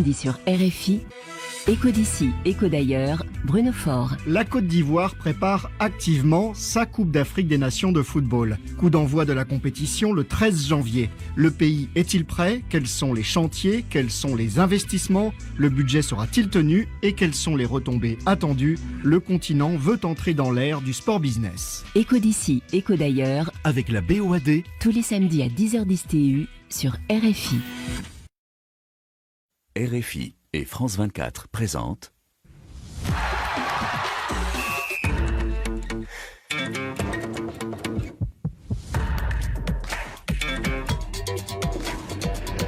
Dit sur RFI, Écho d'ici, écho d'ailleurs, Bruno Faure. La Côte d'Ivoire prépare activement sa Coupe d'Afrique des Nations de football. Coup d'envoi de la compétition le 13 janvier. Le pays est-il prêt ? Quels sont les chantiers ? Quels sont les investissements ? Le budget sera-t-il tenu ? Et quelles sont les retombées attendues ? Le continent veut entrer dans l'ère du sport business. Écho d'ici, écho d'ailleurs, avec la BOAD, tous les samedis à 10h10 TU sur RFI. RFI et France 24 présentent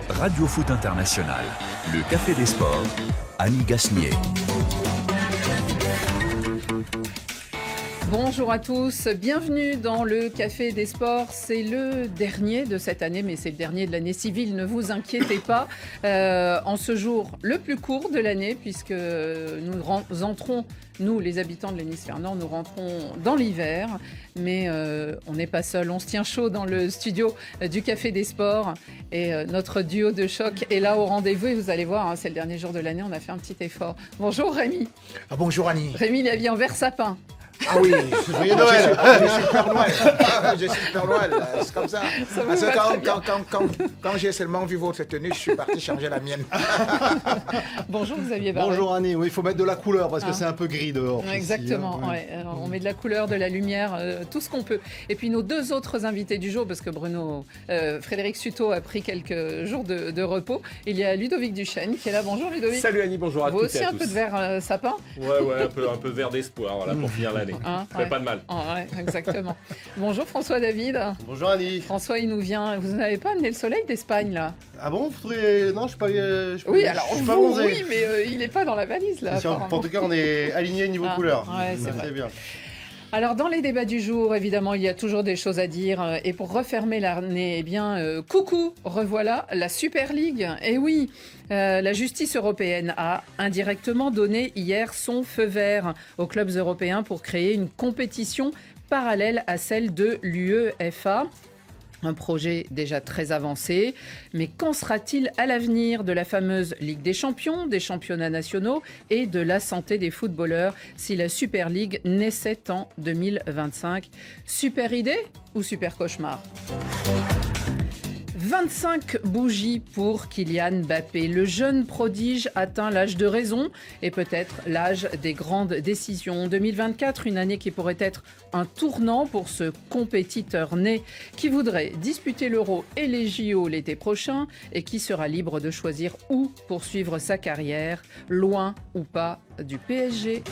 Radio Foot International, le Café des Sports, Annie Gasnier. Bonjour à tous, bienvenue dans le Café des Sports. C'est le dernier de cette année, mais c'est le dernier de l'année civile, ne vous inquiétez pas. En ce jour le plus court de l'année, puisque nous entrons, nous les habitants de l'hémisphère nord, nous rentrons dans l'hiver. Mais on n'est pas seul, on se tient chaud dans le studio du Café des Sports. Et notre duo de choc est là au rendez-vous. Et vous allez voir, c'est le dernier jour de l'année, on a fait un petit effort. Bonjour Rémi. Bonjour Annie. Rémi, il est habillé en vert sapin. Ah oui, joyeux Noël. Je suis Père Noël. Je suis Père Noël, c'est comme ça. Parce que quand j'ai seulement vu votre tenue, je suis parti changer la mienne. Bonjour Xavier Barret. Bonjour Annie, oui, il faut mettre de la couleur parce que c'est un peu gris dehors. Exactement, ici, hein, ouais. Alors, on met de la couleur, de la lumière, tout ce qu'on peut. Et puis nos deux autres invités du jour, parce que Frédéric Suto a pris quelques jours de repos. Il y a Ludovic Duchesne qui est là. Bonjour Ludovic. Salut Annie, bonjour à tous. Vous aussi un peu de vert sapin. Ouais, un peu vert d'espoir, voilà, pour finir l'année. Ça fait pas de mal. Ouais, exactement. Bonjour François David. Bonjour Annie. François, il nous vient. Vous n'avez pas amené le soleil d'Espagne là? Ah bon, non, je suis pas. Oui, alors je suis vous, pas bronzé. oui, mais il n'est pas dans la valise là. En tout cas, on est aligné niveau couleur. Ouais, c'est vrai. Bien. Alors, dans les débats du jour, évidemment, il y a toujours des choses à dire. Et pour refermer l'année, coucou, revoilà la Super League. Et oui, la justice européenne a indirectement donné hier son feu vert aux clubs européens pour créer une compétition parallèle à celle de l'UEFA. Un projet déjà très avancé, mais qu'en sera-t-il à l'avenir de la fameuse Ligue des Champions, des championnats nationaux et de la santé des footballeurs si la Super League naissait en 2025 ? Super idée ou super cauchemar ? 25 bougies pour Kylian Mbappé. Le jeune prodige atteint l'âge de raison et peut-être l'âge des grandes décisions. 2024, une année qui pourrait être un tournant pour ce compétiteur né qui voudrait disputer l'Euro et les JO l'été prochain et qui sera libre de choisir où poursuivre sa carrière, loin ou pas du PSG.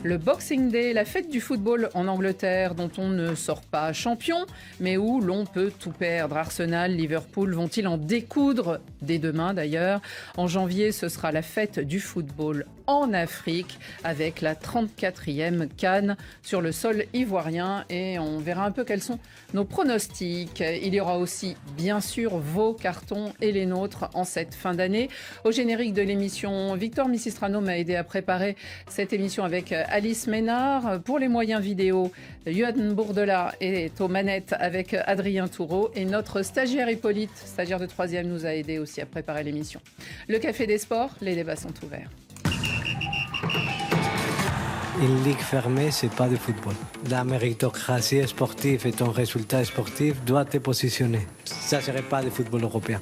Le Boxing Day, la fête du football en Angleterre dont on ne sort pas champion, mais où l'on peut tout perdre. Arsenal, Liverpool vont-ils en découdre dès demain d'ailleurs ? En janvier, ce sera la fête du football en Afrique avec la 34e CAN sur le sol ivoirien et on verra un peu quels sont nos pronostics. Il y aura aussi bien sûr vos cartons et les nôtres en cette fin d'année. Au générique de l'émission, Victor Missistrano m'a aidé à préparer cette émission avec Alice Ménard. Pour les moyens vidéo, Yoann Bourdela est aux manettes avec Adrien Toureau et notre stagiaire Hippolyte, stagiaire de 3e, nous a aidé aussi à préparer l'émission. Le Café des Sports, les débats sont ouverts. Une ligue fermée, c'est pas de football. La méritocratie sportive et ton résultat sportif doit te positionner. Ça serait pas de football européen.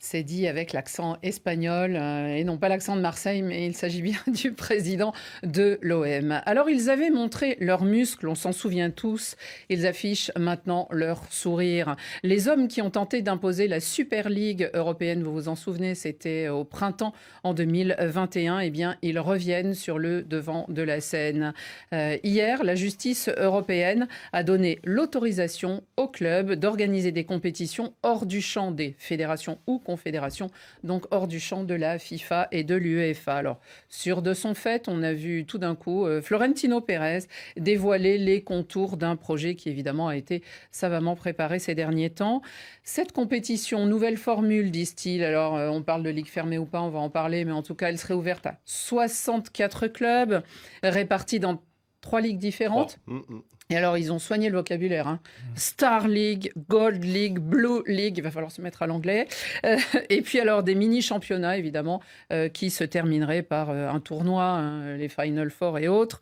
C'est dit avec l'accent espagnol et non pas l'accent de Marseille, mais il s'agit bien du président de l'OM. Alors ils avaient montré leurs muscles, on s'en souvient tous, ils affichent maintenant leur sourire. Les hommes qui ont tenté d'imposer la Super League européenne, vous vous en souvenez, c'était au printemps en 2021, eh bien ils reviennent sur le devant de la scène. Hier, la justice européenne a donné l'autorisation aux clubs d'organiser des compétitions hors du champ des fédérations ou confédérations, donc hors du champ de la FIFA et de l'UEFA. Alors, sûr de son fait, on a vu tout d'un coup Florentino Pérez dévoiler les contours d'un projet qui évidemment a été savamment préparé ces derniers temps. Cette compétition, nouvelle formule, disent-ils. Alors, on parle de ligue fermée ou pas, on va en parler, mais en tout cas, elle serait ouverte à 64 clubs répartis dans 3 ligues différentes. Et alors, ils ont soigné le vocabulaire. Hein. Star League, Gold League, Blue League, il va falloir se mettre à l'anglais. Et puis alors, des mini-championnats, évidemment, qui se termineraient par un tournoi, hein, les Final Four et autres.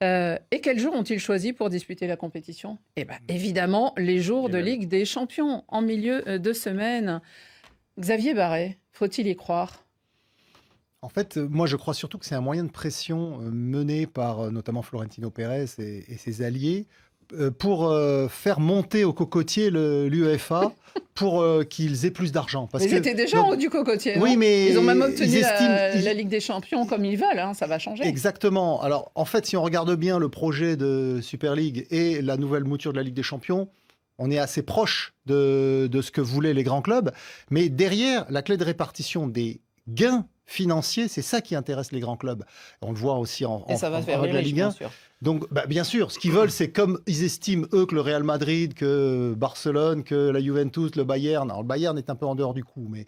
Et quels jours ont-ils choisi pour disputer la compétition ? Eh bien, évidemment, les jours de Ligue des Champions, en milieu de semaine. Xavier Barret, faut-il y croire ? En fait, moi, je crois surtout que c'est un moyen de pression mené par notamment Florentino Pérez et ses alliés pour faire monter au cocotier l'UEFA pour qu'ils aient plus d'argent. Ils étaient déjà en haut du cocotier. Oui, mais ils ont même obtenu la Ligue des Champions comme ils veulent. Hein, ça va changer. Exactement. Alors, en fait, si on regarde bien le projet de Super League et la nouvelle mouture de la Ligue des Champions, on est assez proche de ce que voulaient les grands clubs. Mais derrière, la clé de répartition des gains financiers, c'est ça qui intéresse les grands clubs. On le voit aussi en la Ligue 1. Donc, bien sûr, ce qu'ils veulent, c'est comme ils estiment, eux, que le Real Madrid, que Barcelone, que la Juventus, le Bayern. Alors, le Bayern est un peu en dehors du coup, mais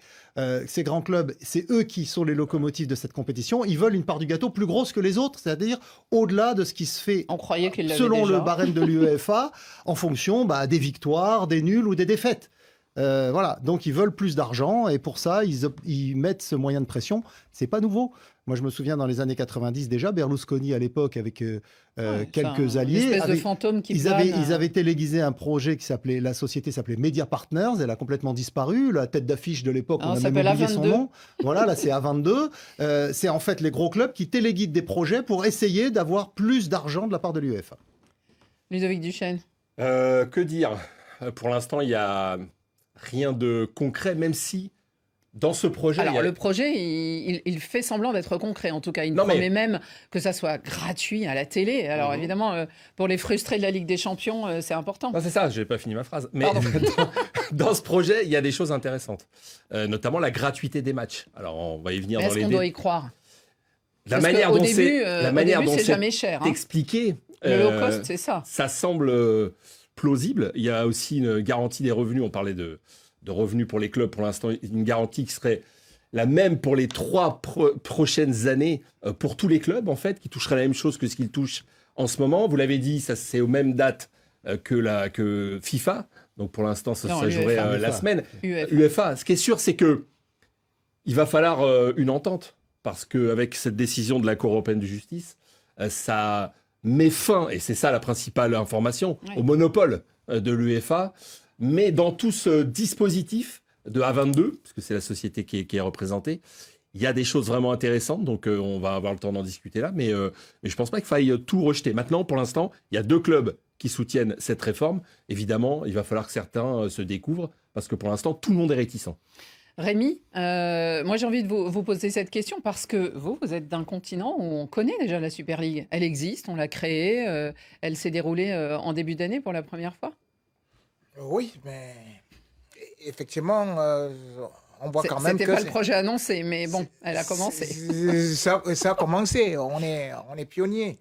ces grands clubs, c'est eux qui sont les locomotives de cette compétition. Ils veulent une part du gâteau plus grosse que les autres, c'est-à-dire au-delà de ce qui se fait selon le barème de l'UEFA, en fonction des victoires, des nuls ou des défaites. Voilà, donc ils veulent plus d'argent et pour ça, ils mettent ce moyen de pression. C'est pas nouveau. Moi, je me souviens dans les années 90 déjà, Berlusconi à l'époque avec quelques alliés. Une espèce de fantôme qui plane. Ils avaient téléguisé un projet la société s'appelait Media Partners. Elle a complètement disparu. La tête d'affiche de l'époque, on a même oublié son nom. Voilà, là c'est A22. C'est en fait les gros clubs qui téléguident des projets pour essayer d'avoir plus d'argent de la part de l'UEFA. Ludovic Duchesne. Que dire ? Pour l'instant, il y a rien de concret, même si dans ce projet... Alors, le projet, il fait semblant d'être concret. En tout cas, il promet même que ça soit gratuit à la télé. Alors, évidemment, pour les frustrés de la Ligue des Champions, c'est important. Non, c'est ça, je n'ai pas fini ma phrase. Mais dans ce projet, il y a des choses intéressantes. Notamment la gratuité des matchs. Alors, on va y venir dans les... Est-ce qu'on doit y croire ? La manière dont c'est jamais cher. Expliqué. Le low cost, c'est ça. Ça semble... plausible. Il y a aussi une garantie des revenus. On parlait de revenus pour les clubs. Pour l'instant, une garantie qui serait la même pour les 3 prochaines années pour tous les clubs, en fait, qui toucheraient la même chose que ce qu'ils touchent en ce moment. Vous l'avez dit, ça c'est aux mêmes dates que FIFA. Donc pour l'instant, ça jouerait la semaine. UEFA. Ce qui est sûr, c'est que il va falloir une entente. Parce qu'avec cette décision de la Cour européenne de justice, ça met fin, et c'est ça la principale information, au monopole de l'UEFA. Mais dans tout ce dispositif de A22, parce que c'est la société qui est représentée, il y a des choses vraiment intéressantes, donc on va avoir le temps d'en discuter là, mais je ne pense pas qu'il faille tout rejeter. Maintenant, pour l'instant, il y a 2 clubs qui soutiennent cette réforme. Évidemment, il va falloir que certains se découvrent, parce que pour l'instant, tout le monde est réticent. Rémi, moi j'ai envie de vous poser cette question parce que vous êtes d'un continent où on connaît déjà la Super League. Elle existe, on l'a créée, elle s'est déroulée en début d'année pour la première fois. Oui, mais effectivement, on voit quand même que... C'était pas le projet annoncé, mais bon, elle a commencé. Ça a commencé, on est pionnier.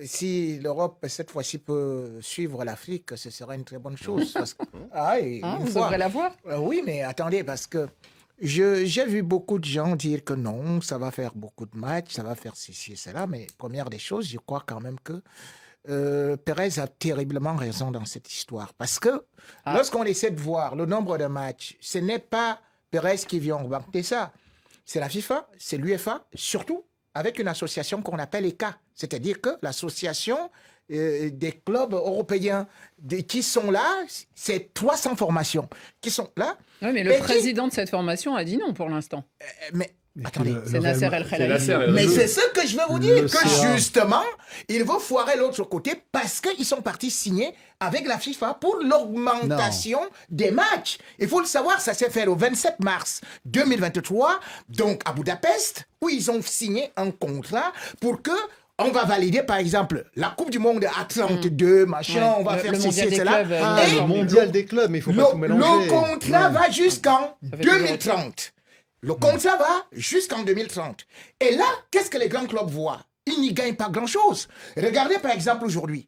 Si l'Europe, cette fois-ci, peut suivre l'Afrique, ce serait une très bonne chose. Parce que, vous devrez la voir. Oui, mais attendez, parce que j'ai vu beaucoup de gens dire que non, ça va faire beaucoup de matchs, ça va faire ceci et cela, mais première des choses, je crois quand même que Pérez a terriblement raison dans cette histoire. Parce que lorsqu'on essaie de voir le nombre de matchs, ce n'est pas Pérez qui vient augmenter ça. C'est la FIFA, c'est l'UEFA, surtout avec une association qu'on appelle ECA. C'est-à-dire que l'association des clubs européens qui sont là, c'est 300 formations qui sont là. Oui, mais le président de cette formation a dit non pour l'instant. Mais attendez, c'est Nasser El-Khelaifi. Mais c'est ce que je veux vous dire, que justement, il veut foirer l'autre côté parce qu'ils sont partis signer avec la FIFA pour l'augmentation des matchs. Il faut le savoir, ça s'est fait le 27 mars 2023, donc à Budapest, où ils ont signé un contrat pour que on va valider, par exemple, la Coupe du Monde à 32, machin, on va faire ceci et cela. Le mondial des clubs, mais il ne faut pas tout mélanger. Le contrat va jusqu'en 2030. Le contrat va jusqu'en 2030. Et là, qu'est-ce que les grands clubs voient? Ils n'y gagnent pas grand-chose. Regardez, par exemple, aujourd'hui,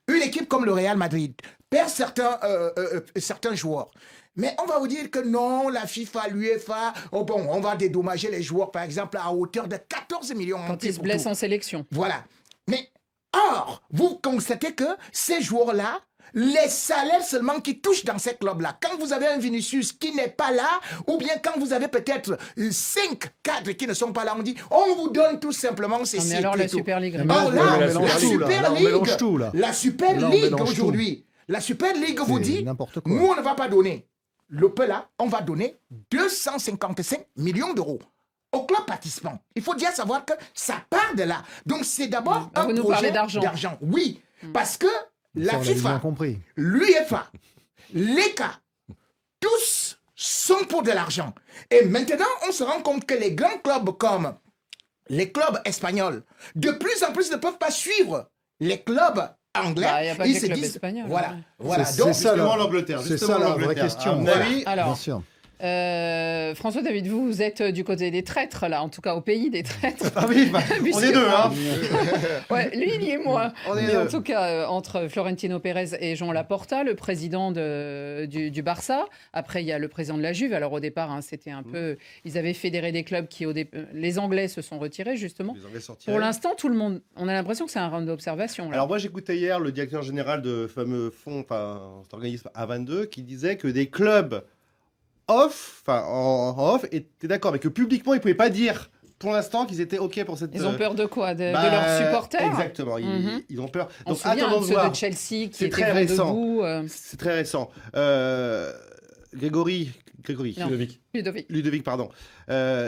une équipe comme le Real Madrid perd certains joueurs. Mais on va vous dire que non, la FIFA, l'UEFA, on va dédommager les joueurs, par exemple, à hauteur de 14 millions. Quand ils se blessent en sélection. Voilà. Mais Or, vous constatez que ces joueurs-là, les salaires seulement qui touchent dans ces clubs-là. Quand vous avez un Vinicius qui n'est pas là, ou bien quand vous avez peut-être 5 cadres qui ne sont pas là, on dit on vous donne tout simplement ces Non, mais sites alors et la tout. Super League. Or là, la la Super on League, mélange tout, là. la Super Là, on League mélange aujourd'hui, la Super League vous C'est dit, n'importe quoi. nous on ne va pas donner le peu là, on va donner 255 millions d'euros au club participant. Il faut bien savoir que ça part de là. Donc c'est d'abord Ah, un vous nous projet parlez d'argent. Oui, parce que Ça, la on l'a bien FIFA, compris. l'UEFA, l'ECA, tous sont pour de l'argent. Et maintenant, on se rend compte que les grands clubs comme les clubs espagnols, de plus en plus ne peuvent pas suivre les clubs anglais. Bah, y a pas Ils que se les clubs disent, espagnols, voilà, ouais. voilà. C'est Donc, ça, Justement, là. l'Angleterre. C'est justement, ça la vraie l'Angleterre. question. À mon Voilà. avis, Alors, Bien sûr. François David, vous êtes du côté des traîtres, là, en tout cas au pays des traîtres. ah oui, bah, on Puisque- est deux, hein. Ouais, lui, il y est moins. On est Mais en deux. tout cas, entre Florentino Pérez et Jean Laporta, le président du Barça. Après, il y a le président de la Juve. Alors au départ, hein, c'était un peu... Ils avaient fédéré des clubs qui, les Anglais se sont retirés, justement. Les Anglais sortent. Pour l'instant, tout le monde... On a l'impression que c'est un round d'observation. là. Alors moi j'écoutais hier le directeur général de fameux fonds, enfin cet organisme A22, qui disait que des clubs off, enfin en off, étaient d'accord, mais que publiquement ils pouvaient pas dire pour l'instant qu'ils étaient ok pour cette. Ils ont peur de quoi de bah, leurs supporters. Exactement, Mhm. ils ont peur. On Donc se souvient attendons de de ceux voir. de Chelsea qui C'est étaient très vent récent. debout. C'est très récent. Grégory. Non. Ludovic, pardon,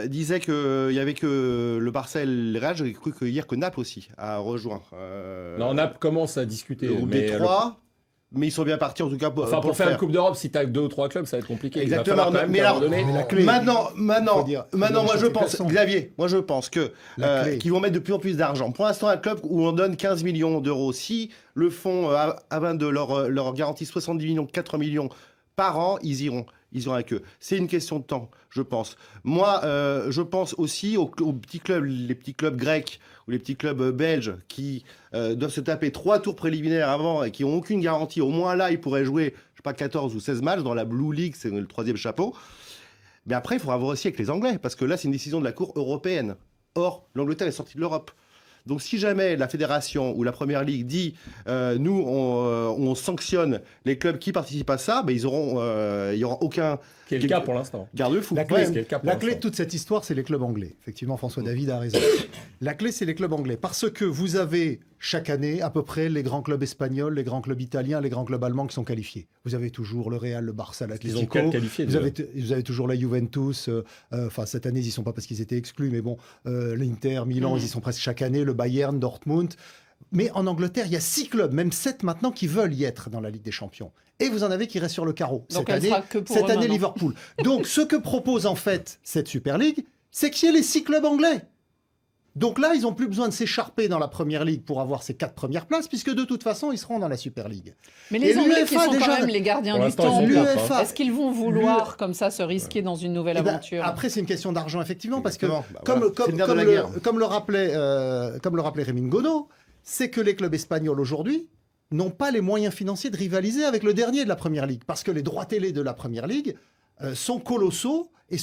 disait qu'il y avait que le Barça et le Real. J'ai cru que hier que Naples aussi a rejoint. Non, Naples commence à discuter. Le groupe mais des trois, mais ils sont bien partis en tout cas pour, Enfin, pour faire faire une Coupe d'Europe, si tu as 2 ou 3 clubs, ça va être compliqué. Exactement. Il va falloir quand même Mais qu'à un alors, moment donné- Mais la clé. Maintenant, Faut dire, moi je c'est pense, plaçant. Xavier, moi je pense que La clé. qu'ils vont mettre de plus en plus d'argent. Pour l'instant, un club où on donne 15 millions d'euros, si le fonds A22 leur garantit 70 millions, 4 millions par an, ils iront avec eux. C'est une question de temps, je pense. Moi, je pense aussi aux petits clubs, les petits clubs grecs ou les petits clubs belges qui doivent se taper 3 tours préliminaires avant et qui n'ont aucune garantie. Au moins là, ils pourraient jouer, je sais pas, 14 ou 16 matchs dans la Blue League, c'est le 3e chapeau. Mais après, il faudra voir aussi avec les Anglais, parce que là, c'est une décision de la Cour européenne. Or, l'Angleterre est sortie de l'Europe. Donc, si jamais la fédération ou la Première Ligue dit nous, on sanctionne les clubs qui participent à ça, ben, il y aura aucun Qui est le cas pour l'instant. garde-fou. La Ouais, clé, ce qui est le cas pour la clé de l'instant. toute cette histoire, c'est les clubs anglais. Effectivement, François David a raison. La clé, c'est les clubs anglais. Parce que vous avez chaque année à peu près les grands clubs espagnols, les grands clubs italiens, les grands clubs allemands qui sont qualifiés. Vous avez toujours le Real, le Barça, Ils ont l'Atlético. qualifié. Vous avez toujours la Juventus. Enfin, cette année, ils n'y sont pas parce qu'ils étaient exclus, mais bon, l'Inter, Milan, ils y sont presque chaque année. Le Bayern, Dortmund. Mais en Angleterre, il y a 6 clubs, même 7 maintenant, qui veulent y être dans la Ligue des Champions. Et vous en avez qui restent sur le carreau. Donc cette elle année, sera que pour cette eux année maintenant. Liverpool. Donc, ce que propose en fait cette Super League, c'est qu'il y ait les 6 clubs anglais. Donc là, ils n'ont plus besoin de s'écharper dans la Première Ligue pour avoir ces 4 premières places, puisque de toute façon, ils seront dans la Super League. Mais Et les Anglais qui l'UEFA, sont quand déjà, même les gardiens pour du l'instant, ils temps, sont bien. L'UEFA, est-ce qu'ils vont vouloir comme ça se risquer dans une nouvelle eh ben, aventure? après, c'est une question d'argent, effectivement, parce que, Exactement. Bah voilà. C'est le nerf de la guerre. comme le rappelait Rémi Ngono, c'est que les clubs espagnols aujourd'hui n'ont pas les moyens financiers de rivaliser avec le dernier de la Première Ligue, parce que les droits télé de la Première Ligue sont colossaux et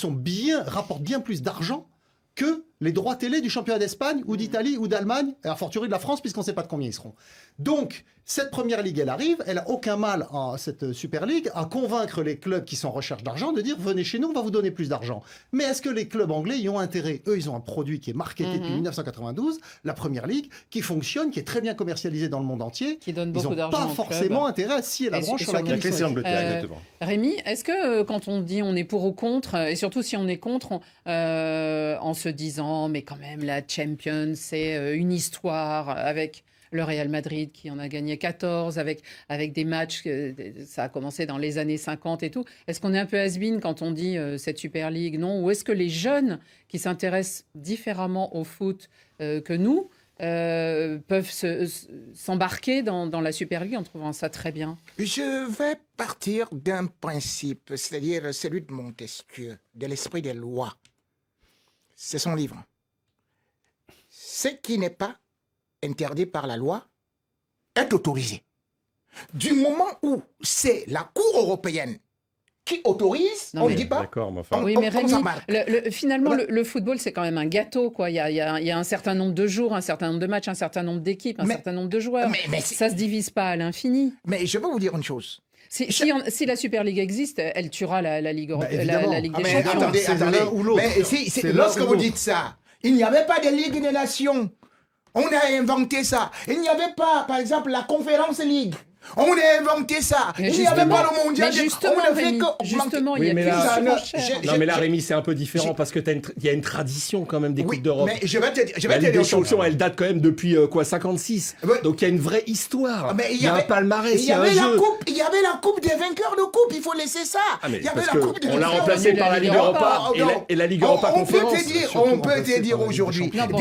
rapportent bien plus d'argent que les droits télé du championnat d'Espagne ou d'Italie ou d'Allemagne, et a fortiori de la France, puisqu'on ne sait pas de combien ils seront. Donc, cette Première Ligue, elle arrive, elle n'a aucun mal, cette Super League, à convaincre les clubs qui sont en recherche d'argent de dire « venez chez nous, on va vous donner plus d'argent ». Mais est-ce que les clubs anglais y ont intérêt? Eux, ils ont un produit qui est marketé depuis 1992, la Première Ligue, qui fonctionne, qui est très bien commercialisé dans le monde entier. Qui donne Ils beaucoup n'ont d'argent pas aux forcément clubs. intérêt à scier la Et branche sur sur la laquelle La ils clé, sont c'est l'Angleterre, Euh, exactement. Rémi, est-ce que quand on dit on est pour ou contre, et surtout si on est contre, en se disant mais quand même la Champions c'est une histoire avec le Real Madrid qui en a gagné 14 avec des matchs, ça a commencé dans les années 50 et tout. Est-ce qu'on est un peu has-been quand on dit cette Super League, non? Ou est-ce que les jeunes qui s'intéressent différemment au foot que nous peuvent s'embarquer dans la Super League en trouvant ça très bien? Je vais partir d'un principe, c'est-à-dire celui de Montesquieu, de l'esprit des lois. C'est son livre. Ce qui n'est pas interdit par la loi est autorisé. Du moment où c'est la Cour européenne qui autorise, Non, on mais- ne dit pas. D'accord, mais enfin. Oui, mais Comment Rémi, ça marche finalement, Voilà. le football, c'est quand même un gâteau, quoi. Il y a un certain nombre de jours, un certain nombre de matchs, un certain nombre d'équipes, un Mais- certain nombre de joueurs. mais Ça se divise pas à l'infini. Mais je peux vous dire une chose. Si la Super League existe, elle tuera la Ligue Bah, la évidemment. Ligue des Mais Champions. attendez, C'est attendez. l'un ou l'autre. Mais C'est l'un lorsque ou vous l'autre. dites ça, il n'y avait pas de Ligue des Nations. On a inventé ça. Il n'y avait pas, par exemple, la Conférence Ligue. On a inventé ça. Mais Il n'y avait justement- pas le mondial. mais justement, on ne fait Rémi, que justement, Oui, il y a mais plus là- de Ça, surenchère. Non, mais là, je- Rémi, c'est un peu différent j'ai- parce que il y a une tradition quand même des Oui, Coupes d'Europe. mais je vais te dire, La Ligue des une chose. Champions, elle date quand même depuis 56. Ouais. Donc il y a une vraie histoire. Mais il y a un palmarès, il il y y a un avait la jeu. coupe, il y avait la coupe des vainqueurs de coupe, il faut laisser ça. Ah, mais il y avait parce la que coupe des on l'a vainqueurs remplacé de par la Ligue Europa et la Ligue Europa on peut Conférence. te dire, surtout on peut remplacé te dire par la Ligue des aujourd'hui, Champions. Non, bon,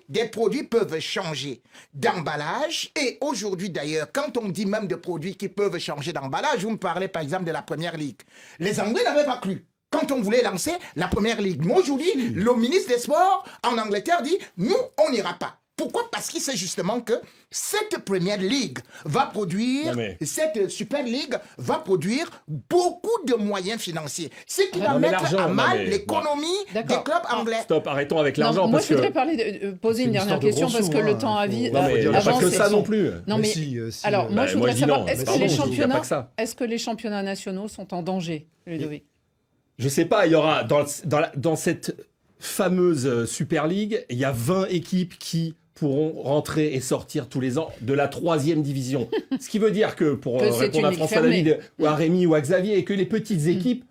des produits peuvent changer d'emballage et aujourd'hui d'ailleurs, quand on dit même de produits qui peuvent changer d'emballage, vous me parlez par exemple de la Première Ligue. Les Anglais n'avaient pas cru. Quand on voulait lancer la Première Ligue. Mais aujourd'hui, le ministre des Sports en Angleterre dit, nous, on n'ira pas. Pourquoi? Parce qu'il sait justement que cette Première Ligue va produire, Non, mais- cette Super League va produire beaucoup de moyens financiers. Ce qui va Non, mais mettre l'argent, à non, mal mais- l'économie des D'accord. clubs anglais. Stop, arrêtons avec Non, l'argent moi, parce je que. voudrais poser une dernière question parce que le temps a Non, mais il n'y a avance. pas que et ça son- non plus. Non, mais alors, moi, je voudrais dis savoir, non, est-ce mais que, pardon, les je dis, il y a pas championnats, que ça. est-ce que les championnats nationaux sont en danger, Ludovic? Je sais pas, il y aura dans cette fameuse Super League, il y a 20 équipes qui pourront rentrer et sortir tous les ans de la 3e division. Ce qui veut dire que, pour Que c'est répondre une à ligue François fermée. David, ou à Rémi ou à Xavier, et que les petites équipes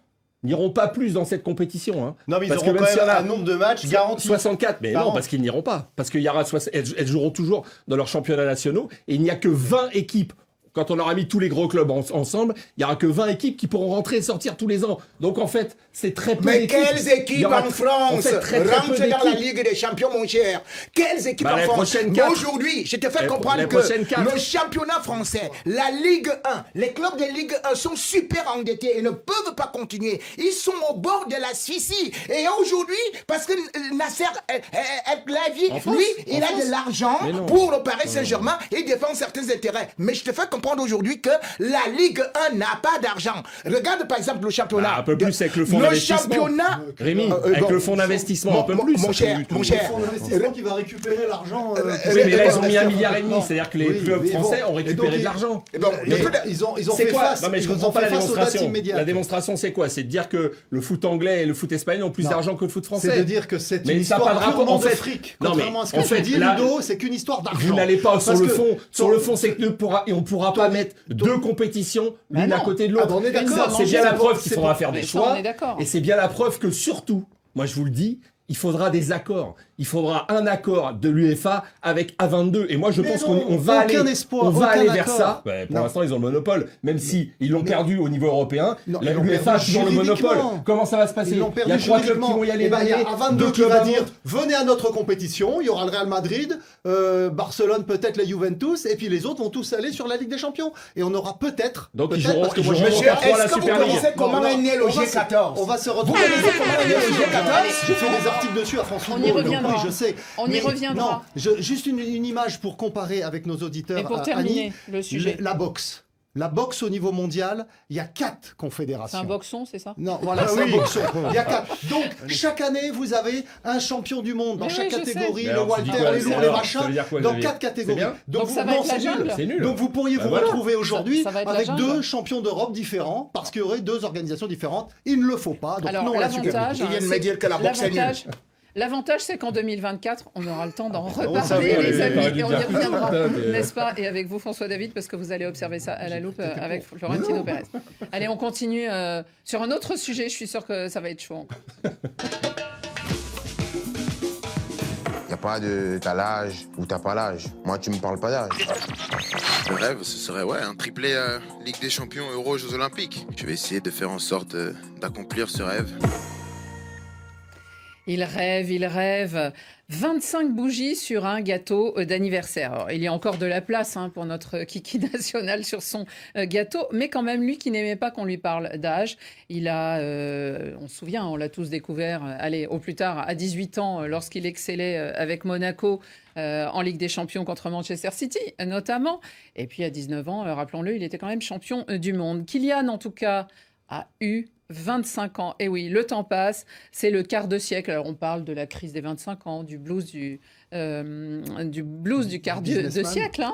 n'iront pas plus dans cette compétition. Hein. Non, mais ils Parce auront que quand même s'il y même en a un nombre de matchs garantis. 64, mais Par non, an. parce qu'ils n'iront pas. Parce qu'il y aura elles joueront toujours dans leurs championnats nationaux, et il n'y a que 20 équipes. Quand on aura mis tous les gros clubs ensemble, il n'y aura que 20 équipes qui pourront rentrer et sortir tous les ans. Donc en fait, c'est très peu Mais d'équipes. quelles Il y équipes aura en France fait, très peu rentrent dans la d'équipes. Ligue des Champions, mon cher? Quelles équipes Bah, en les France? prochaines Mais quatre. aujourd'hui, je te fais Les comprendre prochaines que quatre. le championnat français, la Ligue 1, les clubs de Ligue 1 sont super endettés et ne peuvent pas continuer. Ils sont au bord de l'asphyxie. Et aujourd'hui, parce que Nasser El-Khelaifi, En France lui, En il a France de l'argent Mais non. pour le Paris Saint-Germain et défend certains intérêts. Mais je te fais comprendre aujourd'hui que la Ligue 1 n'a pas d'argent. Regarde par exemple le championnat. Bah, un peu de- plus avec le fonds Le d'investissement. championnat. Rémi, avec bon, le fonds d'investissement, un peu mon- plus. mon cher, mon cher. fonds d'investissement qui va récupérer l'argent. Oui, mais là, ils ont mis 1,5 milliard. C'est-à-dire que les Oui, clubs mais bon. français ont Et récupéré donc, de l'argent. Et bon, Mais le coup de- ils ont C'est fait quoi face. Non, mais je ils ont comprends pas la fait face aux dates démonstration. immédiates. La démonstration, c'est quoi? C'est de dire que le foot anglais et le foot espagnol ont plus Non. d'argent que le foot français. C'est de dire que c'est Mais une ça a histoire pas de rapport, purement en fait. de fric. Non, mais Contrairement à ce en que fait, tu dis, là, Ludo, c'est qu'une histoire d'argent. Vous n'allez pas sur Parce le que fond. Sur ton- le fond, c'est que on pourra pas mettre deux compétitions Bah l'une à non. côté de Ah, l'autre. bah, on est d'accord. C'est bien la preuve qu'il C'est faudra pour- faire des Mais ça, choix. on est d'accord. Et c'est bien la preuve que surtout, moi je vous le dis, il faudra des accords. Il faudra un accord de l'UEFA avec A22. Et moi je Mais pense non, qu'on va aucun aller, espoir, on va aucun aller vers accord. ça. Ouais, pour Non. l'instant, ils ont le monopole. Même si ils l'ont perdu au niveau européen, Non, la ils l'ont l'UEFA a perdu toujours le monopole. juridiquement. Comment ça va se passer? Ils l'ont Il y perdu a 3 clubs qui juridiquement. vont y aller. Eh ben, il y a l'année, A22 deux qui clubs va avant. dire venez à notre compétition. Il y aura le Real Madrid, Barcelone, peut-être la Juventus, et puis les autres vont tous aller sur la Ligue des Champions. Et on aura peut-être. Donc, ils peut-être, joueront- parce que ils moi, je joueront me encore suis- trois à la Est-ce que vous Super League. connaissez comment est né le on va se- G14? On va se Vous retrouver. connaissez comment est né le G14? J'ai fait des articles dessus à France On y Football, donc reviendra. oui, je sais. On y Mais reviendra. Non, juste une image pour comparer avec nos auditeurs. Et pour à terminer Annie. le sujet. La boxe. La boxe au niveau mondial, il y a 4 C'est confédérations. un boxon, c'est ça? Non, voilà, Ah c'est oui. un boxon. Il y a 4. Donc, chaque année, vous avez un champion du monde dans Mais chaque oui, je catégorie, sais. le Alors, tu dis Walter, quoi, les c'est lourds, les alors, machins, ça veut dire quoi, dans Xavier 4 C'est catégories. bien Donc ça va non, être la c'est nul. jungle. C'est nul. Donc vous pourriez Bah vous voilà. retrouver aujourd'hui Ça va être la avec jungle. 2 champions d'Europe différents parce qu'il y aurait 2 organisations différentes. Il ne le faut pas. Donc Alors, non, la Super l'avantage, League. Ils viennent me dire que la boxe est nulle. L'avantage, c'est qu'en 2024, on aura le temps d'en ça reparler, va, les on amis, aurait dû et on y dire reviendra, ça, mais- n'est-ce pas? Et avec vous, François David, parce que vous allez observer ça à la loupe avec Florentino Pérez. Allez, on continue sur un autre sujet. Je suis sûr que ça va être chaud encore. Il n'y a pas de t'as l'âge ou t'as pas l'âge. Moi, tu me parles pas d'âge. Le rêve, ce serait un triplé Ligue des Champions, Euro, Jeux Olympiques. Je vais essayer de faire en sorte d'accomplir ce rêve. Il rêve. 25 bougies sur un gâteau d'anniversaire. Alors, il y a encore de la place pour notre kiki national sur son gâteau, mais quand même, lui qui n'aimait pas qu'on lui parle d'âge, il a, on se souvient, on l'a tous découvert, au plus tard, à 18 ans, lorsqu'il excellait avec Monaco en Ligue des Champions contre Manchester City, notamment. Et puis à 19 ans, rappelons-le, il était quand même champion du monde. Kylian, en tout cas, a eu 25 ans. Et oui, le temps passe, c'est le quart de siècle. Alors on parle de la crise des 25 ans, du blues du quart de siècle. Hein.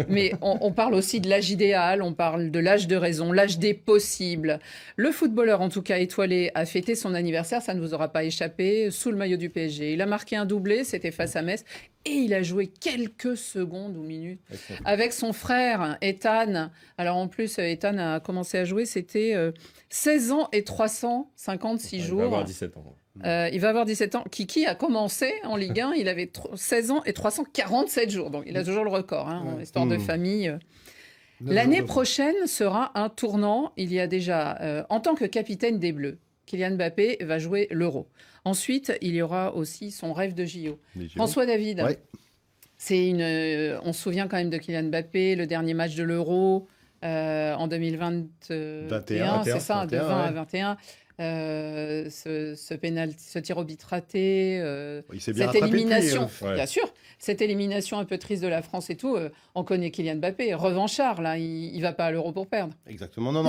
Mais on parle aussi de l'âge idéal, on parle de l'âge de raison, l'âge des possibles. Le footballeur, en tout cas étoilé, a fêté son anniversaire, ça ne vous aura pas échappé, sous le maillot du PSG. Il a marqué un doublé, c'était face à Metz, et il a joué quelques secondes ou minutes avec son frère, Ethan. Alors en plus, Ethan a commencé à jouer, c'était 16 ans et 356 jours. Il va avoir 17 ans. Il va avoir 17 ans. Kiki a commencé en Ligue 1, il avait 16 ans et 347 jours. Donc il a toujours le record, hein, en histoire de famille. L'année prochaine sera un tournant. Il y a déjà, en tant que capitaine des Bleus, Kylian Mbappé va jouer l'Euro. Ensuite, il y aura aussi son rêve de JO. François David, on se souvient quand même de Kylian Mbappé, le dernier match de l'Euro en 2021, c'est ça, de 20 à 21. Ce tir au but raté, cette élimination, bien sûr, cette élimination un peu triste de la France et tout, on connaît Kylian Mbappé, revanchard, là, il va pas à l'Euro pour perdre. Exactement, non,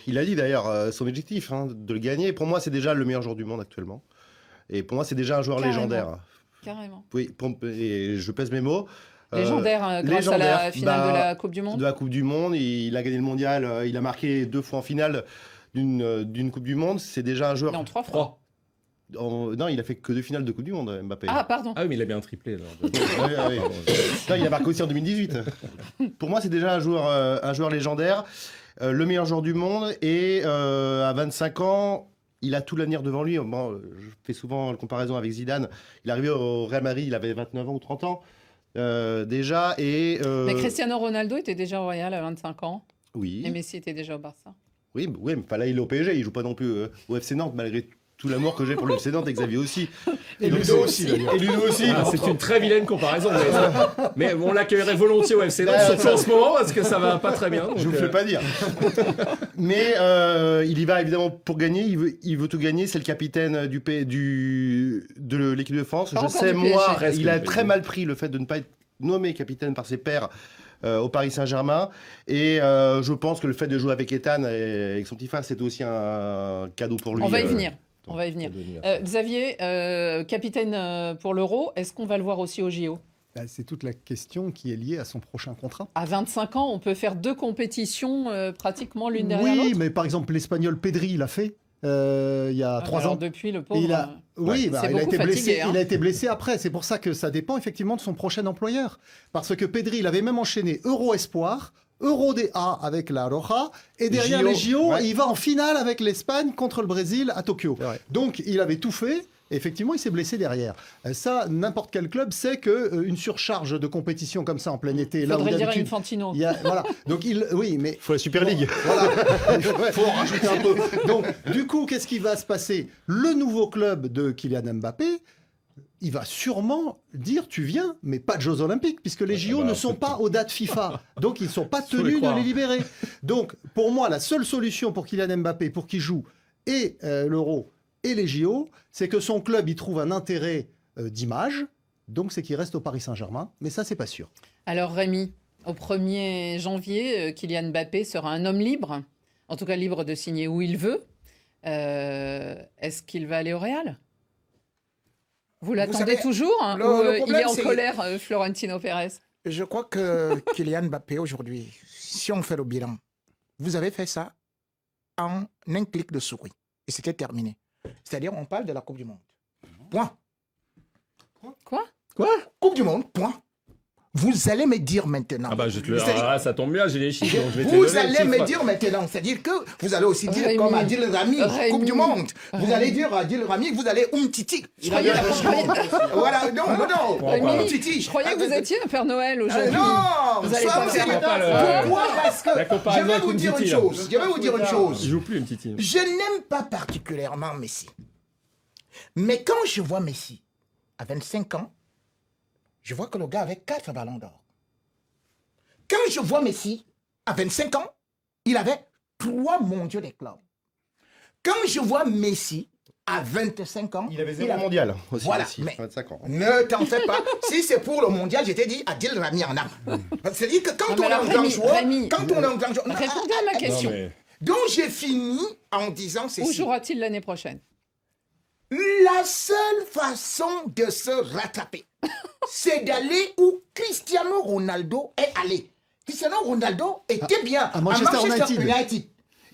il a dit d'ailleurs son objectif, hein, de le gagner. Pour moi, c'est déjà le meilleur joueur du monde actuellement. Et pour moi, c'est déjà un joueur légendaire. Carrément. Oui, et je pèse mes mots. Légendaire, grâce à la finale de la Coupe du Monde. De la Coupe du Monde, il a gagné le mondial, il a marqué 2 fois en finale d'une Coupe du Monde. C'est déjà un joueur. Non, 3 fois. Non, il a fait que 2 finales de Coupe du Monde, Mbappé. Ah, pardon. Ah oui, mais il a bien triplé. Alors. Oui. Non, il a marqué aussi en 2018. Pour moi, c'est déjà un joueur légendaire, le meilleur joueur du monde. Et à 25 ans, il a tout l'avenir devant lui. Bon, je fais souvent la comparaison avec Zidane. Il est arrivé au Real Madrid, il avait 29 ans ou 30 ans déjà. Mais Cristiano Ronaldo était déjà au Real à 25 ans. Oui. Et Messi était déjà au Barça. Oui, mais là, il est au PSG. Il joue pas non plus au FC Nantes, malgré tout l'amour que j'ai pour le FC Nantes, et Xavier aussi. Et Ludo aussi, d'ailleurs. Et Ludo aussi. C'est une très vilaine comparaison. Mais on l'accueillerait volontiers au FC Nantes, surtout en ce moment, parce que ça va pas très bien. Donc je vous le fais pas dire. Mais il y va évidemment pour gagner. Il veut tout gagner. C'est le capitaine de l'équipe de France. Je sais, moi, il a très mal pris le fait de ne pas être nommé capitaine par ses pairs au Paris Saint-Germain. Et je pense que le fait de jouer avec Ethan et avec son petit frère, c'est aussi un cadeau pour lui. On va y venir. Xavier, capitaine pour l'Euro, est-ce qu'on va le voir aussi au JO ? C'est toute la question qui est liée à son prochain contrat. À 25 ans, on peut faire 2 compétitions pratiquement l'une derrière l'autre. Oui, mais par exemple, l'Espagnol Pedri l'a fait il y a 3 ans. Depuis, le pauvre, il a été blessé. Hein. Il a été blessé après. C'est pour ça que ça dépend effectivement de son prochain employeur. Parce que Pedri, il avait même enchaîné Euro Espoir, Euro DA avec la Roja, et derrière les JO, il va en finale avec l'Espagne contre le Brésil à Tokyo. Donc il avait tout fait. Effectivement, il s'est blessé derrière. Ça, n'importe quel club sait qu'une surcharge de compétition comme ça en plein été, là où d'habitude, Infantino. Voilà. Donc mais faut la Super League. Voilà. Faut en rajouter un peu. Donc du coup, qu'est-ce qui va se passer ? Le nouveau club de Kylian Mbappé, il va sûrement dire tu viens, mais pas de Jeux Olympiques, puisque les JO ne sont pas aux dates FIFA. Donc ils ne sont pas tenus de les libérer. Donc pour moi, la seule solution pour Kylian Mbappé, pour qu'il joue et l'Euro et les JO, c'est que son club y trouve un intérêt d'image, donc c'est qu'il reste au Paris Saint-Germain, mais ça, c'est pas sûr. Alors Rémi, au 1er janvier, Kylian Mbappé sera un homme libre, en tout cas libre de signer où il veut. Est-ce qu'il va aller au Real ? Vous l'attendez toujours hein, il est en colère, Florentino Pérez ? Je crois que Kylian Mbappé, aujourd'hui, si on fait le bilan, vous avez fait ça en un clic de souris, et c'était terminé. C'est-à-dire, on parle de la Coupe du Monde. Point. Quoi ? Coupe du Monde, point. Vous allez me dire maintenant. Ah bah ça tombe bien, j'ai les chiffres. Donc je vais vous allez me dire maintenant. C'est-à-dire que vous allez aussi dire comme Adil Rami, Coupe du Monde. Vous allez dire à Adil Rami que vous allez Umtiti. Voilà, non. Umtiti. Je croyais que vous étiez à Père Noël aujourd'hui. Non, vous allez pas faire pourquoi ? Parce que je vais vous dire une chose. Il joue plus Umtiti. Je n'aime pas particulièrement Messi. Mais quand je vois Messi à 25 ans, je vois que le gars avait 4 ballons d'or. Quand je vois Messi, à 25 ans, il avait 3 mondiaux des clubs. Quand je vois Messi, à 25 ans... Il avait 0 mondial aussi, voilà, Messi, mais 25 ans. Ne t'en fais pas. Si c'est pour le mondial, je t'ai dit Adil Rami en a. C'est-à-dire que quand on est en grand joueur... Répondez à ma question. Donc j'ai fini en disant Où ceci. jouera-t-il l'année prochaine? La seule façon de se rattraper, c'est d'aller où Cristiano Ronaldo est allé. Cristiano Ronaldo était bien à Manchester United.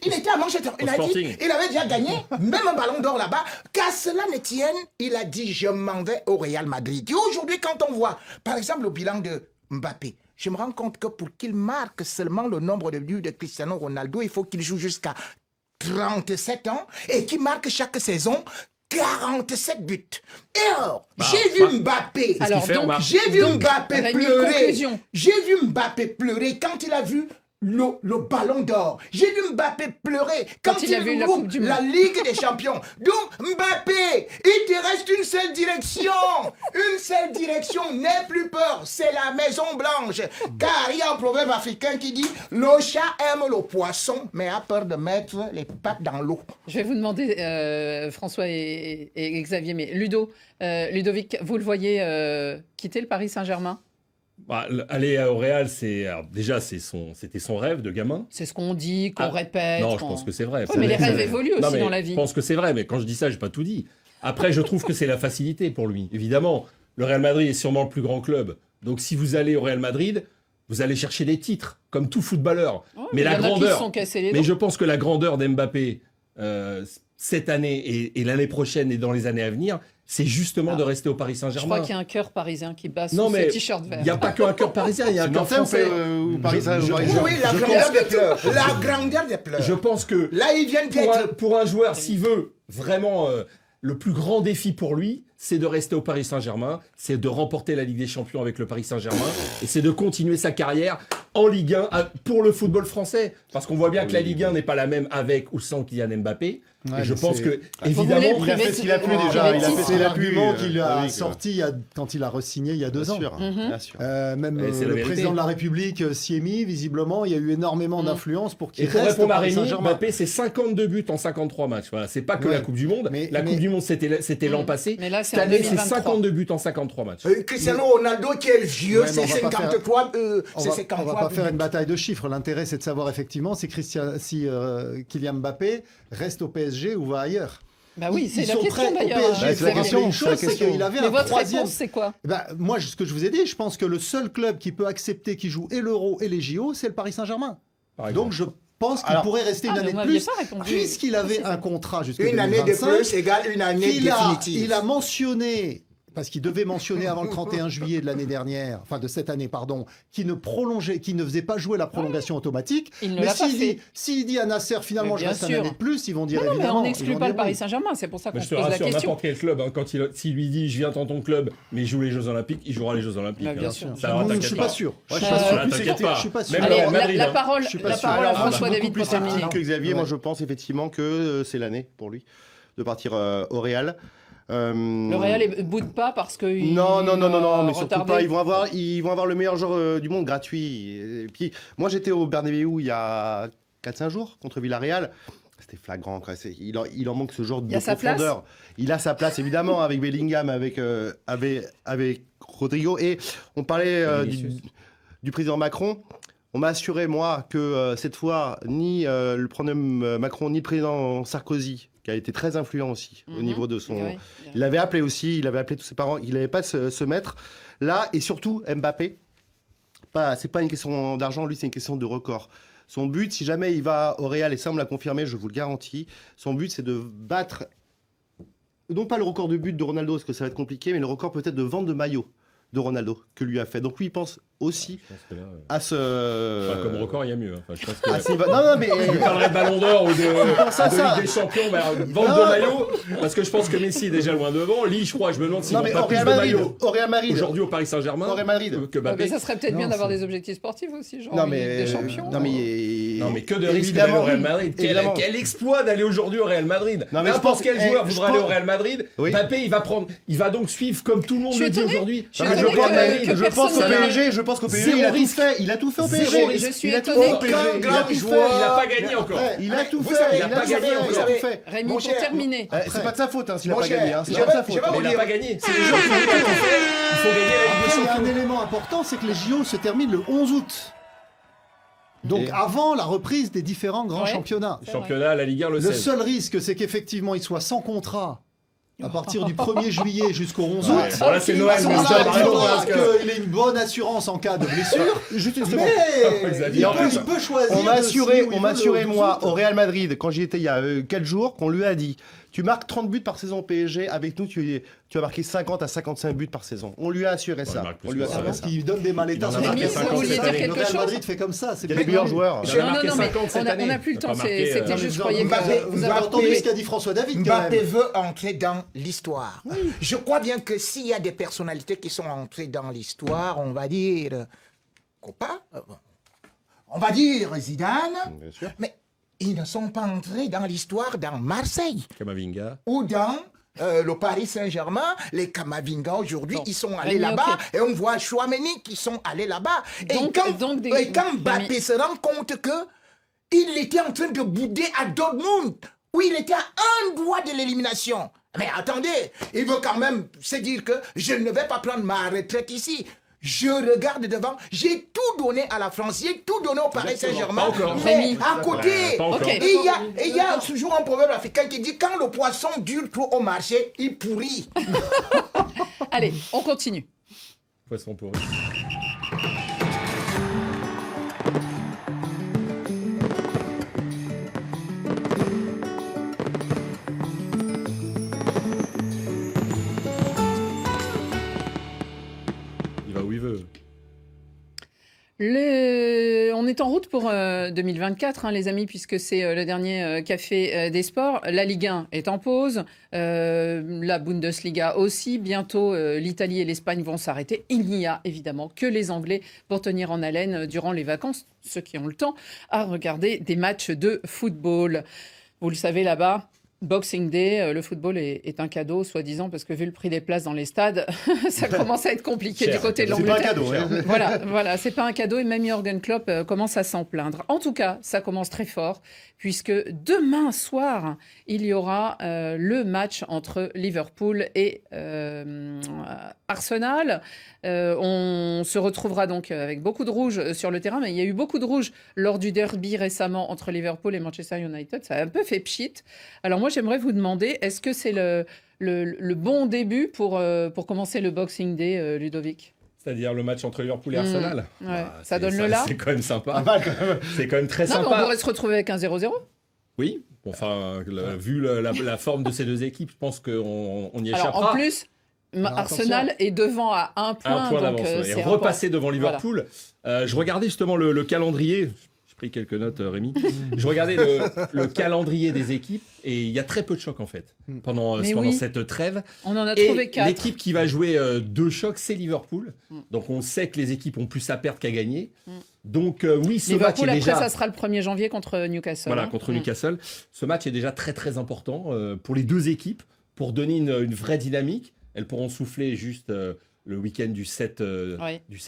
Il était à Manchester United, Sporting. il avait déjà gagné même un ballon d'or là-bas. Qu'à cela ne tienne, il a dit je m'en vais au Real Madrid. Et aujourd'hui, quand on voit, par exemple, le bilan de Mbappé, je me rends compte que pour qu'il marque seulement le nombre de buts de Cristiano Ronaldo, il faut qu'il joue jusqu'à 37 ans et qu'il marque chaque saison 47 buts. Et alors, j'ai vu Mbappé. Alors, donc, J'ai vu donc, Mbappé Rémi, pleurer. conclusion. J'ai vu Mbappé pleurer quand il a vu le ballon d'or. J'ai vu Mbappé pleurer quand il a vu la loupe Coupe du Monde. la Ligue des Champions. Donc, Mbappé, il te reste une seule direction. Une seule direction, n'aie plus peur. C'est la Maison Blanche. Car il y a un proverbe africain qui dit « Le chat aime le poisson, mais a peur de mettre les pattes dans l'eau. » Je vais vous demander, François et Xavier, mais Ludovic, vous le voyez quitter le Paris Saint-Germain? Aller au Real, déjà c'était son rêve de gamin. C'est ce qu'on dit, qu'on répète. Non, je pense que c'est vrai. Ouais, mais les rêves évoluent aussi dans la vie. Je pense que c'est vrai, mais quand je dis ça, j'ai pas tout dit. Après, je trouve que c'est la facilité pour lui. Évidemment, le Real Madrid est sûrement le plus grand club. Donc, si vous allez au Real Madrid, vous allez chercher des titres, comme tout footballeur. Ouais, mais la grandeur. Mais je pense que la grandeur d'Mbappé cette année et l'année prochaine et dans les années à venir, c'est justement de rester au Paris Saint-Germain. Je crois qu'il y a un cœur parisien qui bat sous ce t-shirt vert. Il n'y a pas qu'un cœur parisien, il y a un cœur français. Oui, la grandeur des pleurs. La grandeur des pleurs. Je pense que là, il vient d'être... Pour un joueur, s'il veut vraiment le plus grand défi pour lui, c'est de rester au Paris Saint-Germain, c'est de remporter la Ligue des Champions avec le Paris Saint-Germain, et c'est de continuer sa carrière en Ligue 1 pour le football français. Parce qu'on voit bien que la Ligue 1 n'est pas la même avec ou sans Kylian Mbappé. Ouais, et je pense que, évidemment, il a fait ce qu'il a pu déjà. C'est l'argument qu'il a sorti quand il a re-signé il y a 2 ans. Bien sûr. Même le président de la République s'y est mis, visiblement. Il y a eu énormément d'influence pour qu'il reste. Et pour répondre à Rémi, Mbappé, c'est 52 buts en 53 matchs. Voilà, c'est pas que la Coupe du Monde. La Coupe du Monde, c'était l'an passé. Mais là, cette année, c'est 52 buts en 53 matchs. Cristiano Ronaldo, qui est vieux, c'est 53. On va pas faire une bataille de chiffres. L'intérêt, c'est de savoir effectivement si Kylian Mbappé reste au PSG ou va ailleurs. Bah oui, c'est la question d'ailleurs. Une chose, c'est qu'il avait un votre troisième. réponse, c'est quoi? Moi, ce que je vous ai dit, je pense que le seul club qui peut accepter qu'il joue et l'Euro et les JO, c'est le Paris Saint-Germain. Donc je pense qu'il pourrait rester une année de plus, puisqu'il avait un contrat jusqu'à 2025. Une année de plus égale une année définitive. Il a mentionné, parce qu'il devait mentionner avant le 31 juillet de l'année dernière, enfin de cette année, pardon, qui ne faisait pas jouer la prolongation automatique. Mais s'il dit à Nasser, finalement, je reste une année de plus, ils vont dire évidemment. Mais on n'exclut pas le Paris Saint-Germain, c'est pour ça qu'on se pose la question. N'importe quel club, s'il lui dit, je viens dans ton club, mais il joue les Jeux Olympiques, il jouera les Jeux Olympiques. Bien sûr. Je suis pas sûr. Je suis pas sûr. La parole à François-David pour terminer. Que Xavier, moi je pense effectivement que c'est l'année pour lui de partir au Real. Le Real ne boude pas parce que non, mais surtout pas. Ils vont avoir le meilleur joueur du monde gratuit. Et puis, moi, j'étais au Bernabéu il y a 4-5 jours contre Villarreal. C'était flagrant. Quoi. Il en manque ce genre de profondeur. Il a sa place, évidemment, avec Bellingham, avec Rodrigo. Et on parlait du président Macron. On m'a assuré, moi, que cette fois, ni le président Macron, ni le président Sarkozy, qui a été très influent aussi au niveau de son... Oui, il avait appelé tous ses parents, il n'avait pas se mettre là, et surtout Mbappé, c'est pas une question d'argent, lui c'est une question de record. Son but, si jamais il va au Real, et ça on me l'a confirmé, je vous le garantis, son but c'est de battre, non pas le record de but de Ronaldo, parce que ça va être compliqué, mais le record peut-être de vente de maillot de Ronaldo, que lui a fait. Donc lui, il pense aussi à ce... Enfin, comme record, il y a mieux. Enfin, je pense que... Non, mais... Je parlerai de Ballon d'Or ou de Ligue des Champions, vente de maillot, parce que je pense que Messi est déjà loin devant. Lille, je crois, je me demande s'il vend pas plus de maillots aujourd'hui au Paris Saint-Germain que Mbappé. Mais ça serait peut-être bien d'avoir des objectifs sportifs aussi, genre Ligue des Champions. Non, mais que de risques d'aller au Real Madrid. Quel exploit d'aller aujourd'hui au Real Madrid. N'importe quel joueur voudra aller au Real Madrid. Mbappé, il va donc suivre comme tout le monde le dit aujourd'hui. Je pense qu'au PSG, il a tout fait au PSG. Je suis étonné. Il n'a pas gagné encore. Il a tout fait. Il n'a pas gagné encore. Rémi, pour terminer. C'est pas de sa faute s'il n'a pas gagné. C'est pas de sa faute. Mais il n'a pas gagné. C'est les gens qui ont tout fait. Il faut gagner la Ligue des Champions. Un élément important, c'est que les JO se terminent le 11 août. Donc avant la reprise des différents grands championnats. Le championnat, la Ligue 1, le 16. Le seul risque, c'est qu'effectivement, il soit sans contrat à partir du 1er juillet jusqu'au 11 août. Bon, là, c'est Noël. Il faudra qu'il ait une bonne assurance en cas de blessure. Juste une seconde. Mais il peut choisir. On m'a assuré, moi, au Real Madrid, quand j'y étais il y a 4 jours, qu'on lui a dit tu marques 30 buts par saison au PSG, avec nous, tu vas marquer 50 à 55 buts par saison. On lui a assuré ça. On lui a assuré parce qu'il donne des malétas. Vous vouliez dire quelque chose ? Le Real Madrid fait comme ça. C'est les meilleurs joueurs. Non, mais on n'a plus le temps. C'était juste, je croyais que vous avez entendu ce qu'a dit François David. Mbappé veut entrer dans l'histoire. Je crois bien que s'il y a des personnalités qui sont entrées dans l'histoire, on va dire Copa, on va dire Zidane, bien sûr. Mais ils ne sont pas entrés dans l'histoire dans Marseille. Kamavinga. Ou dans le Paris Saint-Germain. Les Kamavinga aujourd'hui, ils sont allés là-bas. Et on voit Chouameni qui sont allés là-bas. Et quand Mbappé se rend compte qu'il était en train de bouder à Dortmund, où il était à un doigt de l'élimination. Mais attendez, il veut quand même se dire que je ne vais pas prendre ma retraite ici. Je regarde devant, j'ai tout donné à la France, j'ai tout donné au Paris Saint-Germain. Mais à côté, il y a toujours un proverbe africain qui dit quand le poisson dure trop au marché, il pourrit. Allez, on continue. Poisson pourri. On est en route pour 2024, les amis, puisque c'est le dernier café des sports. La Ligue 1 est en pause, la Bundesliga aussi. Bientôt, l'Italie et l'Espagne vont s'arrêter. Il n'y a évidemment que les Anglais pour tenir en haleine durant les vacances, ceux qui ont le temps, à regarder des matchs de football. Vous le savez là-bas, Boxing Day, le football est un cadeau, soi-disant, parce que vu le prix des places dans les stades, ça commence à être compliqué du côté de l'Angleterre. C'est pas un cadeau. Voilà, c'est pas un cadeau et même Jürgen Klopp commence à s'en plaindre. En tout cas, ça commence très fort, puisque demain soir, il y aura le match entre Liverpool et Arsenal. On se retrouvera donc avec beaucoup de rouge sur le terrain, mais il y a eu beaucoup de rouge lors du derby récemment entre Liverpool et Manchester United. Ça a un peu fait pchit. Alors moi, j'aimerais vous demander, est-ce que c'est le bon début pour commencer le Boxing Day, Ludovic ? C'est-à-dire le match entre Liverpool et Arsenal. Ça donne le là. C'est quand même sympa. C'est quand même très sympa. On pourrait se retrouver avec un 0-0. Oui. Enfin, vu la forme de ces deux équipes, je pense qu'on y échappera. Alors, en plus, Arsenal est devant à un point d'avance. Et repasser devant Liverpool. Voilà. Je regardais justement le calendrier. J'ai pris quelques notes, Rémi. Je regardais le calendrier des équipes et il y a très peu de chocs en fait pendant cette trêve. On en a trouvé 4. L'équipe qui va jouer 2 chocs, c'est Liverpool. Donc on sait que les équipes ont plus à perdre qu'à gagner. Donc oui, ce match est déjà... Après, ça sera le 1er janvier contre Newcastle. Voilà, contre Newcastle. Ce match est déjà très très important pour les deux équipes, pour donner une vraie dynamique. Elles pourront souffler juste... le week-end du 7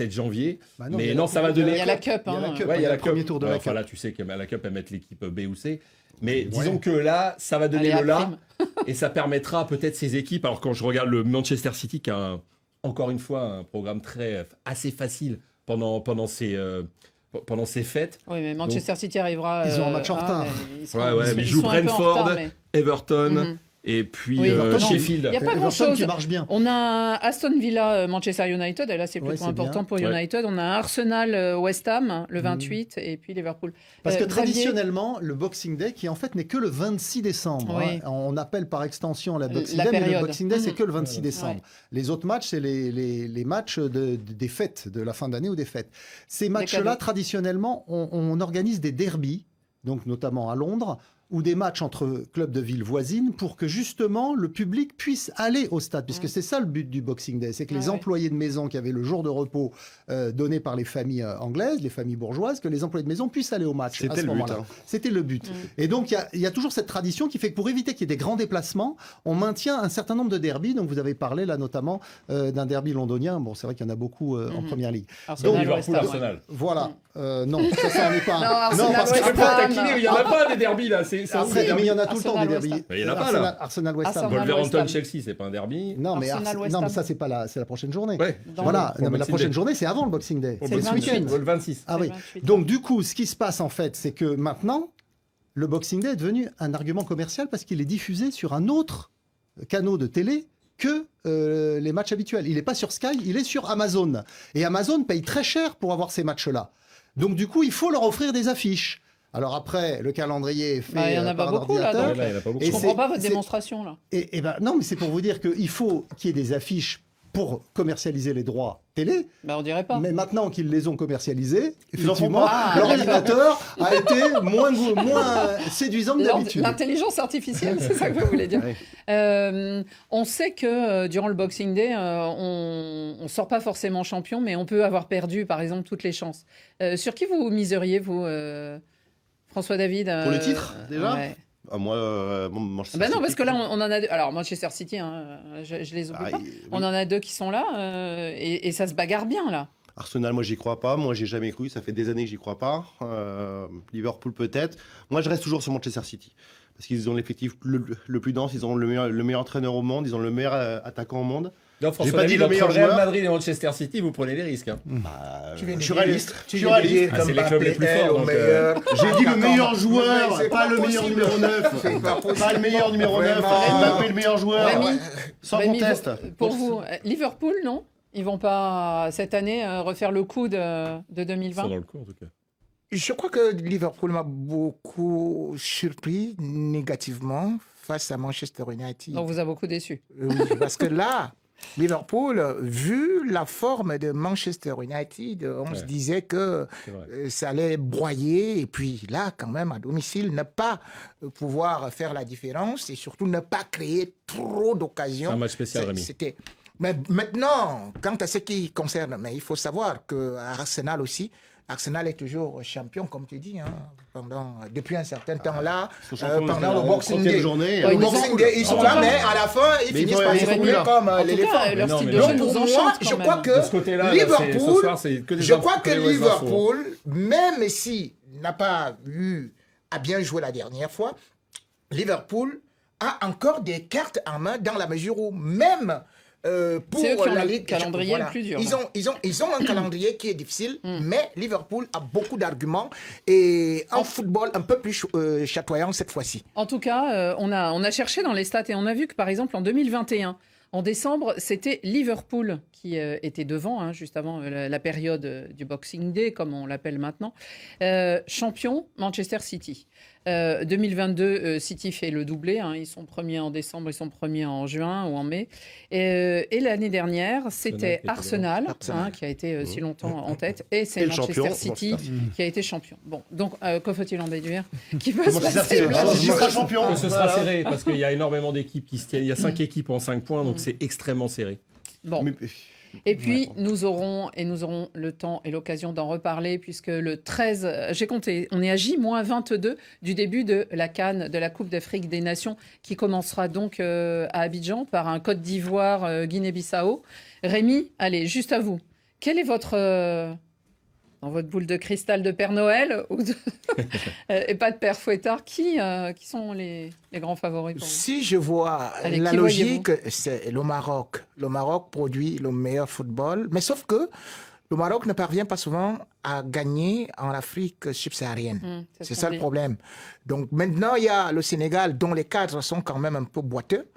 janvier. Mais non, ça va donner... Il y a la Cup. Il y a la premier tour de la Cup. Là, tu sais qu'à la Cup, elles mettent l'équipe B ou C. Mais disons que là, ça va donner le là. Et ça permettra peut-être ces équipes... Alors, quand je regarde le Manchester City, qui a encore une fois un programme assez facile pendant ces fêtes. Oui, mais Manchester City arrivera... Ils ont un match en retard. Mais ils jouent Brentford, Everton... Et puis Sheffield. Il n'y a pas grand-chose. Qui marche bien. On a Aston Villa, Manchester United, et là c'est plutôt important pour United. On a Arsenal, West Ham, le 28, et puis Liverpool. Parce que traditionnellement, le Boxing Day, qui en fait n'est que le 26 décembre, on appelle par extension la Boxing Day, mais le Boxing Day, c'est que le 26 décembre. Les autres matchs, c'est les matchs des fêtes, de la fin d'année ou des fêtes. Ces matchs-là, traditionnellement, on organise des derbies, donc notamment à Londres, ou des matchs entre clubs de villes voisines pour que justement le public puisse aller au stade, puisque c'est ça le but du Boxing Day, c'est que les employés de maison qui avaient le jour de repos donné par les familles anglaises, les familles bourgeoises, que les employés de maison puissent aller au match à ce moment-là. C'était le but. Et donc il y a toujours cette tradition qui fait que pour éviter qu'il y ait des grands déplacements, on maintient un certain nombre de derbys. Donc vous avez parlé là notamment d'un derby londonien. Bon, c'est vrai qu'il y en a beaucoup en Première Ligue. Arsenal, donc Liverpool, Arsenal. Voilà. Non, ça n'en est pas un. Non, parce que il n'y en a pas des derbys là. Après, mais il y en a tout le temps des Arsenal, West derbys. Mais il y en a pas, là. Arsenal West Ham. Arsenal, Wolverhampton-Chelsea, c'est pas un derby. Non, mais Arsenal, West non, mais Ham. ça c'est pas c'est la prochaine journée. Ouais. Voilà, Pour non, mais la Boxing prochaine Day. journée c'est avant le Boxing Day. Pour C'est le le 28. week-end, le 26. Ah oui. 28, Donc du coup, ce qui se passe en fait, c'est que maintenant, le Boxing Day est devenu un argument commercial parce qu'il est diffusé sur un autre canal de télé que les matchs habituels. Il n'est pas sur Sky, il est sur Amazon. Et Amazon paye très cher pour avoir ces matchs-là. Donc du coup, il faut leur offrir des affiches. Alors après, le calendrier est fait Bah, il y en a par pas un beaucoup, là, ordinateur. donc. Là, il y en a pas beaucoup. Et Je comprends c'est- pas votre c'est- démonstration là. Et ben non, mais c'est pour vous dire qu'il faut qu'il y ait des affiches pour commercialiser les droits télé. Bah, on dirait pas. Mais maintenant qu'ils les ont commercialisés, Ils en font effectivement, pas. l'ordinateur a été moins séduisant que d'habitude. L'intelligence artificielle, c'est ça que vous voulez dire. On sait que durant le Boxing Day, on ne sort pas forcément champion, mais on peut avoir perdu, par exemple, toutes les chances. Sur qui vous miseriez, vous, François David Pour le titre, déjà ouais. Ah, moi, Manchester Ben non, City. parce que là, on en a deux. Alors, Manchester City, hein, je les oublie Ah, pas. oui. On en a deux qui sont là, et ça se bagarre bien, là. Arsenal, moi, j'y crois pas. Moi, j'ai jamais cru. Ça fait des années que j'y crois pas. Liverpool, peut-être. Moi, je reste toujours sur Manchester City. Parce qu'ils ont l'effectif le plus dense. Ils ont le meilleur entraîneur au monde. Ils ont le meilleur attaquant au monde. Non, J'ai François pas dit David, le entre meilleur Real joueur. Madrid et Manchester City, vous prenez des risques. Hein. Je suis réaliste. Tu Je suis viens de réaliste. dire Ah, c'est que les clubs les plus Mbappé est forts, le donc, meilleur. J'ai dit le attaquant. meilleur joueur, Mais c'est pas le meilleur possible. numéro 9. C'est pas possible. Pas le meilleur numéro 9. Vraiment. Mbappé, le meilleur joueur. Rémi, Sans Rémi, conteste. pour vous, Liverpool, non? Ils vont pas, cette année, refaire le coup de Ils 2020? sont dans le coup, en tout cas. Je crois que Liverpool m'a beaucoup surpris négativement face à Manchester United. On vous a beaucoup déçu. Oui, parce que là, Liverpool, vu la forme de Manchester United, on se disait que C'est vrai. ça allait broyer. Et puis là, quand même, à domicile, ne pas pouvoir faire la différence et surtout ne pas créer trop C'est d'occasions. un match spécial, Rémi. C'était. Mais maintenant, quant à ce qui concerne, mais il faut savoir que Arsenal aussi, Arsenal est toujours champion, comme tu dis, hein, depuis un certain temps là, Ils sont champions pendant le depuis la Boxing 30e Day. journée. Le ils Boxing ont- Day, ils sont en là, tout cas- mais à la fin, ils Mais finissent ils par sont se plus rouler là. comme En tout l'éléphant. cas, leur non, style mais de non, jeu Donc nous pour moi, enchante je quand crois même. que De ce côté-là, là, Liverpool, ce soir, c'est que des je infos, crois que que des infos. Liverpool, même si n'a pas eu à bien jouer la dernière fois, Liverpool a encore des cartes en main dans la mesure où même pour C'est eux qui ont la le Ligue, calendrier le plus dur, Ils ont un calendrier qui est difficile, mais Liverpool a beaucoup d'arguments et un football un peu plus chatoyant cette fois-ci. En tout cas, on a cherché dans les stats et on a vu que, par exemple, en 2021, en décembre, c'était Liverpool qui était devant, hein, juste avant la période du Boxing Day, comme on l'appelle maintenant. Champion, Manchester City. 2022, City fait le doublé. Hein, ils sont premiers en décembre, ils sont premiers en juin ou en mai. Et l'année dernière, c'était Arsenal, hein, qui a été si longtemps en tête. Et c'est Et le Manchester champion, City qui a été champion. Bon, donc, que faut-il en déduire? Qui peut se Manchester passer City, City sera champion. Que ce sera serré, parce qu'il y a énormément d'équipes qui se tiennent. Il y a 5 équipes en 5 points, donc c'est extrêmement serré. Bon. Mais- Et puis, nous aurons le temps et l'occasion d'en reparler, puisque le 13, j'ai compté, on est à J-22 du début de la CAN, de la Coupe d'Afrique des Nations, qui commencera donc à Abidjan par un Côte d'Ivoire, Guinée-Bissau. Rémi, allez, juste à vous. Quel est votre... dans votre boule de cristal de Père Noël ou et pas de Père Fouettard, qui sont les grands favoris pour vous? Si je vois Allez, la qui logique, c'est le Maroc. Le Maroc produit le meilleur football, mais sauf que le Maroc ne parvient pas souvent à gagner en Afrique subsaharienne. C'est ça le problème. Donc maintenant, il y a le Sénégal dont les cadres sont quand même un peu boiteux.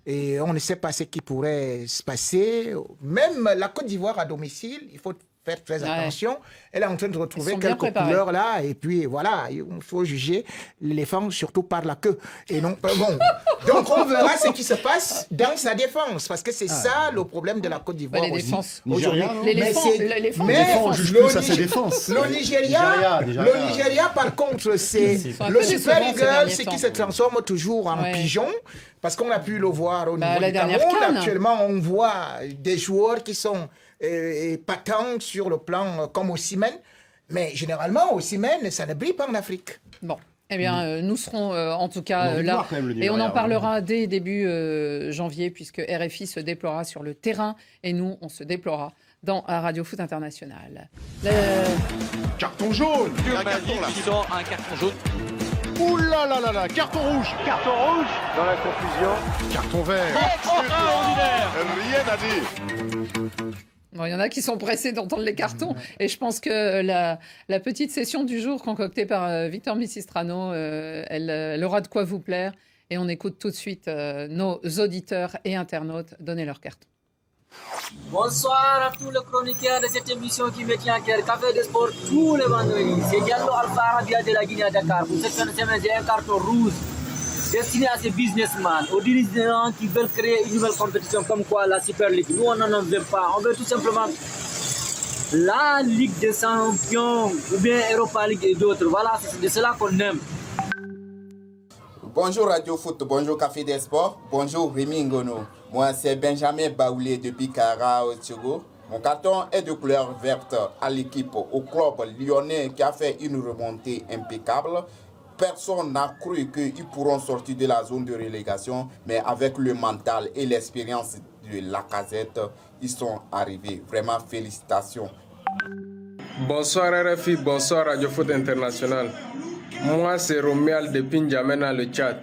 Et on ne sait pas ce qui pourrait se passer. Même la Côte d'Ivoire à domicile, il faut faire très attention. Elle est en train de retrouver sont bien quelques préparés. couleurs là. Et puis voilà, il faut juger l'éléphant surtout par la queue. Et non, bon. Donc on verra ce qui se passe dans sa défense. Parce que c'est ça le problème de la Côte d'Ivoire. Bah, les aussi. défenses. Aujourd'hui. L'éléphant, Mais l'éléphant, mais on juge le plus à sa Nige- défense. Le Nigeria, par contre, c'est sont un le peu Super décevants ces Eagles, derniers c'est temps. qui se transforme toujours en Ouais. pigeon. Parce qu'on a pu le voir au Bah, niveau la du dernière Cameroun. CAN. Actuellement, on voit des joueurs qui sont patents sur le plan comme Osimhen. Mais généralement, Osimhen, ça ne brille pas en Afrique. Bon. Eh bien, nous serons en tout On a cas envie de là. voir quand même le Et on en Nigeria, parlera dès début janvier, puisque RFI se déploiera sur le terrain et nous, on se déploiera dans Radio Foot International. Carton jaune. Un carton jaune. Ouh là là là là, carton rouge. Carton rouge. Dans la confusion. Carton vert. Extraordinaire. Rien à dire. Bon, il y en a qui sont pressés d'entendre les cartons. Et je pense que la petite session du jour concoctée par Victor Missistrano, elle aura de quoi vous plaire. Et on écoute tout de suite nos auditeurs et internautes donner leur carton. Bonsoir à tous les chroniqueurs de cette émission qui me tient à cœur, Café des Sports tous les vendredis. C'est Diallo Alpha Arabia de la Guinée à Dakar. Pour cette semaine, j'ai un carton rouge destiné à ces businessmen, aux dirigeants qui veulent créer une nouvelle compétition comme quoi la Super League. Nous, on n'en veut pas. On veut tout simplement la Ligue des Champions ou bien Europa League et d'autres. Voilà, c'est de cela qu'on aime. Bonjour Radio Foot, bonjour Café des Sports, bonjour Rémi Ngono. Moi c'est Benjamin Baoulé depuis Cara au Togo. Mon carton est de couleur verte à l'équipe, au club lyonnais qui a fait une remontée impeccable. Personne n'a cru qu'ils pourront sortir de la zone de relégation, mais avec le mental et l'expérience de Lacazette, ils sont arrivés. Vraiment félicitations. Bonsoir RFI, bonsoir Radio Foot International. Moi, c'est Romuald depuis N'Djamena, le Tchad.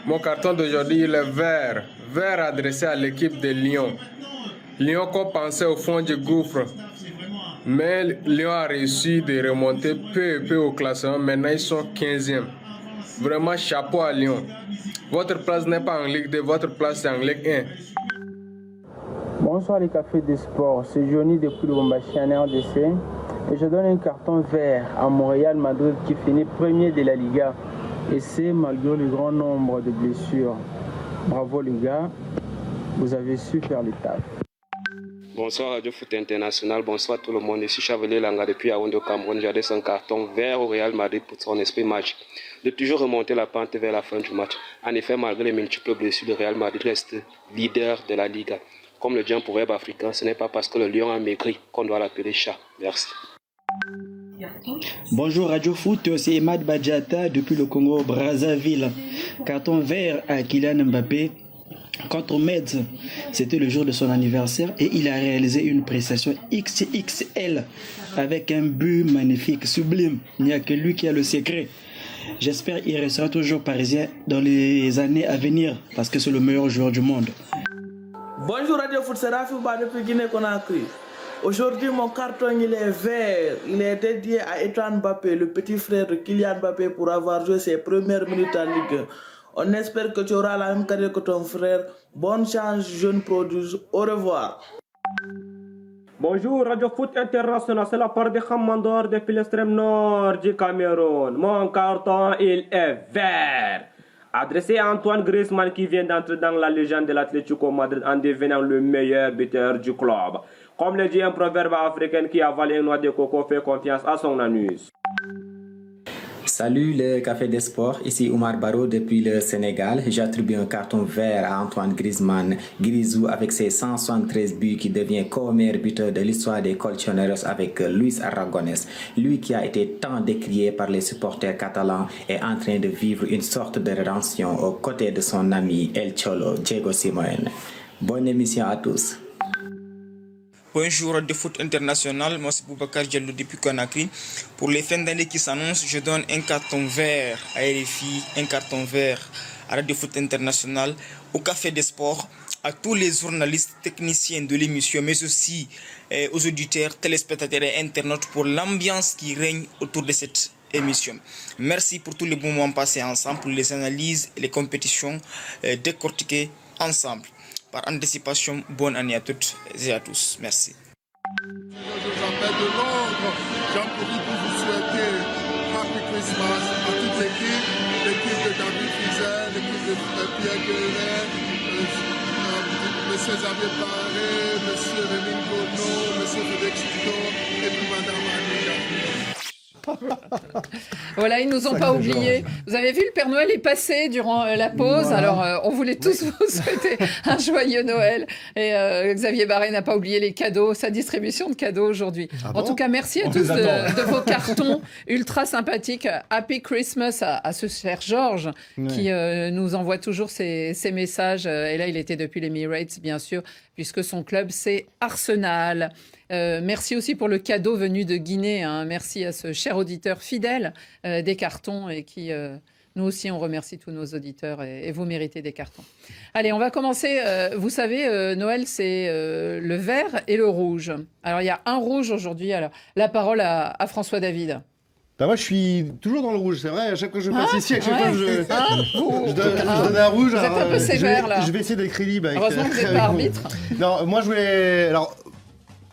Mon carton d'aujourd'hui, il est vert. Vert adressé à l'équipe de Lyon. Lyon qu'on pensait au fond du gouffre. Mais Lyon a réussi de remonter peu à peu au classement. Maintenant, ils sont 15e. Vraiment, chapeau à Lyon. Votre place n'est pas en Ligue 2, votre place est en Ligue 1. Bonsoir les cafés des sports, c'est Johnny depuis le Bombachi en RDC. Et je donne un carton vert à Montréal Madrid qui finit premier de la Liga. Et c'est malgré le grand nombre de blessures. Bravo les gars, vous avez su faire le taf. Bonsoir Radio Foot International, bonsoir tout le monde. Ici Chavalet Langa depuis Yaoundé au Cameroun. J'adresse un carton vert au Real Madrid pour son esprit magique de toujours remonter la pente vers la fin du match. En effet, malgré les multiples blessures, le Real Madrid reste leader de la Liga. Comme le dit un proverbe africain, ce n'est pas parce que le lion a maigri qu'on doit l'appeler chat. Merci. Bonjour Radio Foot, c'est Emad Badjata depuis le Congo Brazzaville. Carton vert à Kylian Mbappé contre Metz. C'était le jour de son anniversaire et il a réalisé une prestation XXL avec un but magnifique, sublime. Il n'y a que lui qui a le secret. J'espère qu'il restera toujours parisien dans les années à venir parce que c'est le meilleur joueur du monde. Bonjour Radio Foot, c'est Rafi Ba depuis Guinée-Conakry. Aujourd'hui, mon carton il est vert. Il est dédié à Ethan Mbappé, le petit frère de Kylian Mbappé, pour avoir joué ses premières minutes en Ligue 1. On espère que tu auras la même carrière que ton frère. Bonne chance, jeune prodige. Au revoir. Bonjour Radio Foot International, c'est la part de Khamandor depuis l'extrême nord du Cameroun. Mon carton il est vert. Adressé à Antoine Griezmann qui vient d'entrer dans la légende de l'Atlético Madrid en devenant le meilleur buteur du club. Comme le dit un proverbe africain, qui avale une noix de coco fait confiance à son anus. Salut le Café des Sports, ici Oumar Barrow depuis le Sénégal. J'attribue un carton vert à Antoine Griezmann, Grisou avec ses 173 buts qui devient co-meilleur buteur de l'histoire des Colchoneros avec Luis Aragonés. Lui qui a été tant décrié par les supporters catalans est en train de vivre une sorte de rédemption aux côtés de son ami El Cholo, Diego Simeone. Bonne émission à tous. Bonjour Radio Foot International, moi c'est Boubacar Diallo depuis Conakry. Pour les fins d'année qui s'annoncent, je donne un carton vert à RFI, un carton vert à Radio Foot International, au Café des Sports, à tous les journalistes, techniciens de l'émission, mais aussi aux auditeurs, téléspectateurs et internautes pour l'ambiance qui règne autour de cette émission. Merci pour tous les bons moments passés ensemble, pour les analyses et les compétitions décortiquées ensemble. Par anticipation, bonne année à toutes et à tous. Merci. Je vous appelle de Londres. J'en profite pour vous souhaiter Happy Christmas à toute l'équipe de David Fizel, l'équipe de Pierre Guérin, M. Xavier Paré, M. Rémi Gono, M. Félix Tito et puis Mme Annie. Voilà, ils nous ont pas oubliés. Vous avez vu, le Père Noël est passé durant la pause. Voilà. Alors, on voulait tous vous souhaiter un joyeux Noël. Et Xavier Barré n'a pas oublié les cadeaux, sa distribution de cadeaux aujourd'hui. Ah bon ? En tout cas, merci à tous de vos cartons ultra sympathiques. Happy Christmas à ce cher Georges qui nous envoie toujours ses messages. Et là, il était depuis l'Emirates, bien sûr, puisque son club, c'est Arsenal. Merci aussi pour le cadeau venu de Guinée. Hein. Merci à ce cher auditeur fidèle des cartons et qui Nous aussi, on remercie tous nos auditeurs et vous méritez des cartons. Allez, on va commencer. Vous savez, Noël, c'est le vert et le rouge. Alors, il y a un rouge aujourd'hui. Alors, la parole à François David. Bah moi, je suis toujours dans le rouge, c'est vrai. À chaque fois que je passe ici, à chaque fois que je donne un rouge. Vous êtes un peu sévère, là. Je vais essayer d'être libre. Heureusement que vous n'êtes pas arbitre. Non, moi, je voulais... Alors,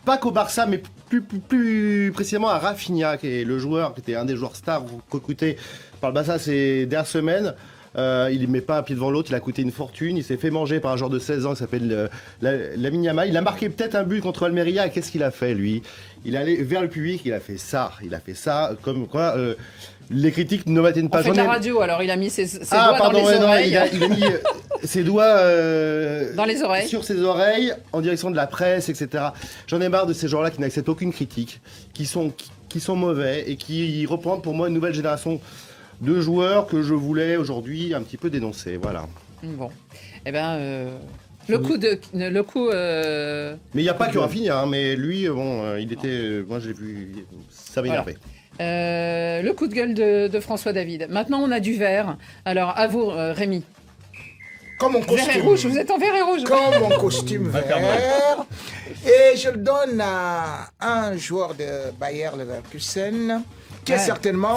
pas qu'au Barça, mais plus précisément à Rafinha, qui est le joueur, qui était un des joueurs stars recrutés par le Barça ces dernières semaines. Il ne met pas un pied devant l'autre, il a coûté une fortune, il s'est fait manger par un joueur de 16 ans qui s'appelle Lamine Yamal. Il a marqué peut-être un but contre Almeria, et qu'est-ce qu'il a fait lui? Il est allé vers le public, il a fait ça comme quoi les critiques ne m'atteignent pas. On fait de la radio, alors il a mis ses doigts dans les oreilles. Il a mis ses doigts dans les oreilles. Sur ses oreilles, en direction de la presse, etc. J'en ai marre de ces gens-là qui n'acceptent aucune critique, qui sont mauvais et qui représentent pour moi une nouvelle génération de joueurs que je voulais aujourd'hui un petit peu dénoncer. Voilà. Bon. Eh bien, le coup... Mais il n'y a pas que Rafinha, mais lui, bon, il était... moi, j'ai vu... Ça m'énervait. Voilà. Le coup de gueule de François David. Maintenant, on a du vert. Alors, à vous, Rémi. Comme mon costume. Vert et rouge, vous êtes en vert et rouge. Comme mon costume vert. Et je le donne à un joueur de Bayer Leverkusen, qui est certainement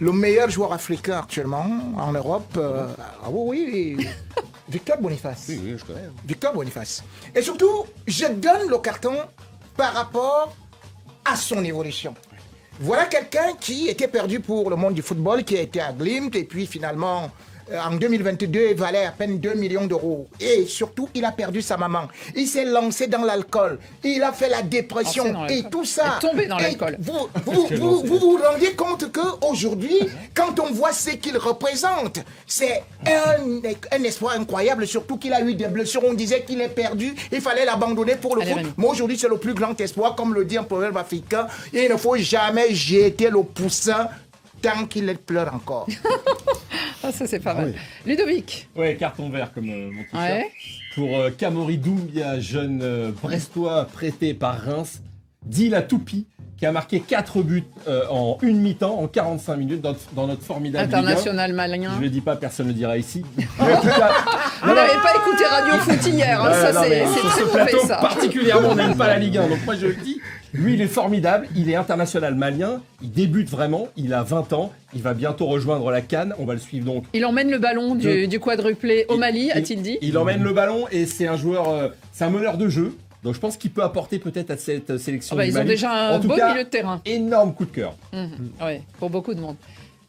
le meilleur joueur africain actuellement en Europe. Oui. Victor Boniface. Oui, je connais. Victor Boniface. Et surtout, je donne le carton par rapport à son évolution. Voilà quelqu'un qui était perdu pour le monde du football, qui a été à Glimt, et puis finalement... En 2022, il valait à peine 2 millions d'euros. Et surtout, il a perdu sa maman. Il s'est lancé dans l'alcool. Il a fait la dépression. Et tout ça. Il est tombé dans l'alcool. Vous vous rendiez compte qu'aujourd'hui, quand on voit ce qu'il représente, c'est un espoir incroyable. Surtout qu'il a eu des blessures. On disait qu'il est perdu. Il fallait l'abandonner pour le foot. Mais aujourd'hui, c'est le plus grand espoir. Comme le dit un proverbe africain. Il ne faut jamais jeter le poussin tant qu'il pleure encore. Ah, ça, c'est pas mal. Oui. Ludovic. Ouais, carton vert comme mon t-shirt. Ouais. Pour Kamori Doumbia, jeune brestois prêté par Reims, dit la toupie, qui a marqué 4 buts en une mi-temps, en 45 minutes, dans notre formidable international malien. Je ne le dis pas, personne ne le dira ici. Vous n'avez pas écouté Radio Foot hier, hein, ça c'est très mauvais ça. Particulièrement, on n'aime pas la Ligue 1, donc moi je le dis. Lui, il est formidable, il est international malien, il débute vraiment, il a 20 ans, il va bientôt rejoindre la CAN, on va le suivre donc. Il emmène le ballon du quadruplé au Mali, a-t-il dit? Il emmène le ballon et c'est un joueur, c'est un meneur de jeu, donc je pense qu'il peut apporter peut-être à cette sélection du Mali. Ils ont déjà un beau milieu de terrain. Énorme coup de cœur. Oui, pour beaucoup de monde.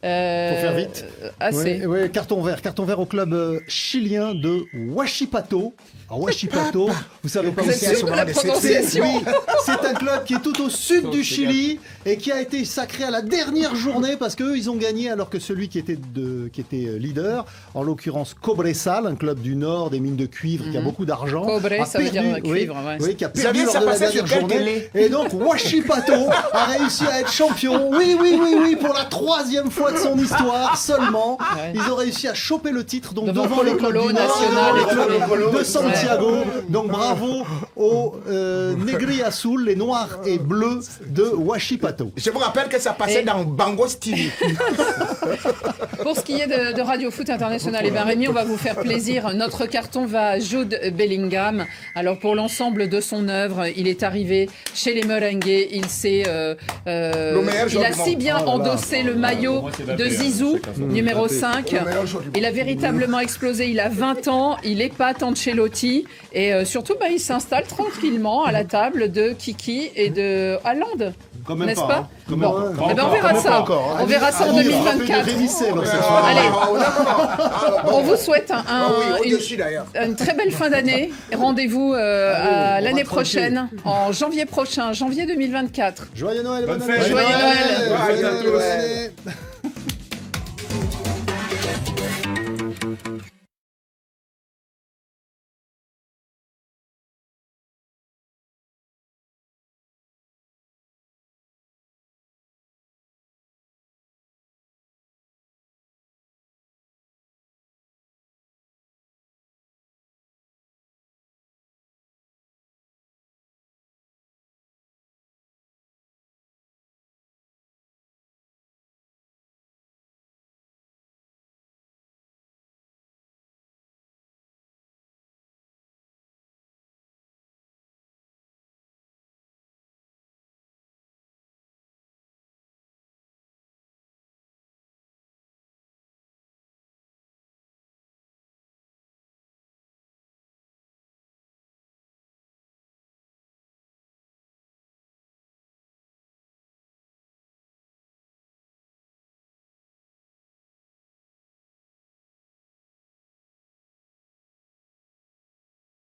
Faut faire vite. Assez. Oui, carton vert au club chilien de Huachipato. Alors Huachipato, vous savez pas où c'est. C'est un club qui est tout au sud du Chili et qui a été sacré à la dernière journée parce qu'eux, ils ont gagné alors que celui qui était leader, en l'occurrence Cobresal, un club du nord des mines de cuivre qui a beaucoup d'argent, Cobre, ça veut dire cuivre, oui, qui a perdu lors de la dernière journée. Et donc Huachipato a réussi à être champion. Oui, pour la 3e fois de son histoire seulement. Ils ont réussi à choper le titre donc devant le club du Nord de Santiago. Donc bravo aux Negri Azul, les noirs et bleus de Huachipato. Je vous rappelle que ça passait dans Bangos TV. Pour ce qui est de Radio Foot International, Rémi, on va vous faire plaisir. Notre carton va à Jude Bellingham. Alors pour l'ensemble de son œuvre, il est arrivé chez les Merengues. Il a si bien endossé le maillot de Zizou, numéro 5. Il a véritablement explosé. Il a 20 ans. Il épate Ancelotti. Et surtout, il s'installe tranquillement à la table de Kiki et de Haaland. N'est-ce pas? On verra ça. On verra ça en 2024. Allez, on vous souhaite une très belle fin d'année. Rendez-vous à l'année prochaine, en janvier prochain, janvier 2024. Joyeux Noël, bonne année. Joyeux Noël. Joyeux Noël.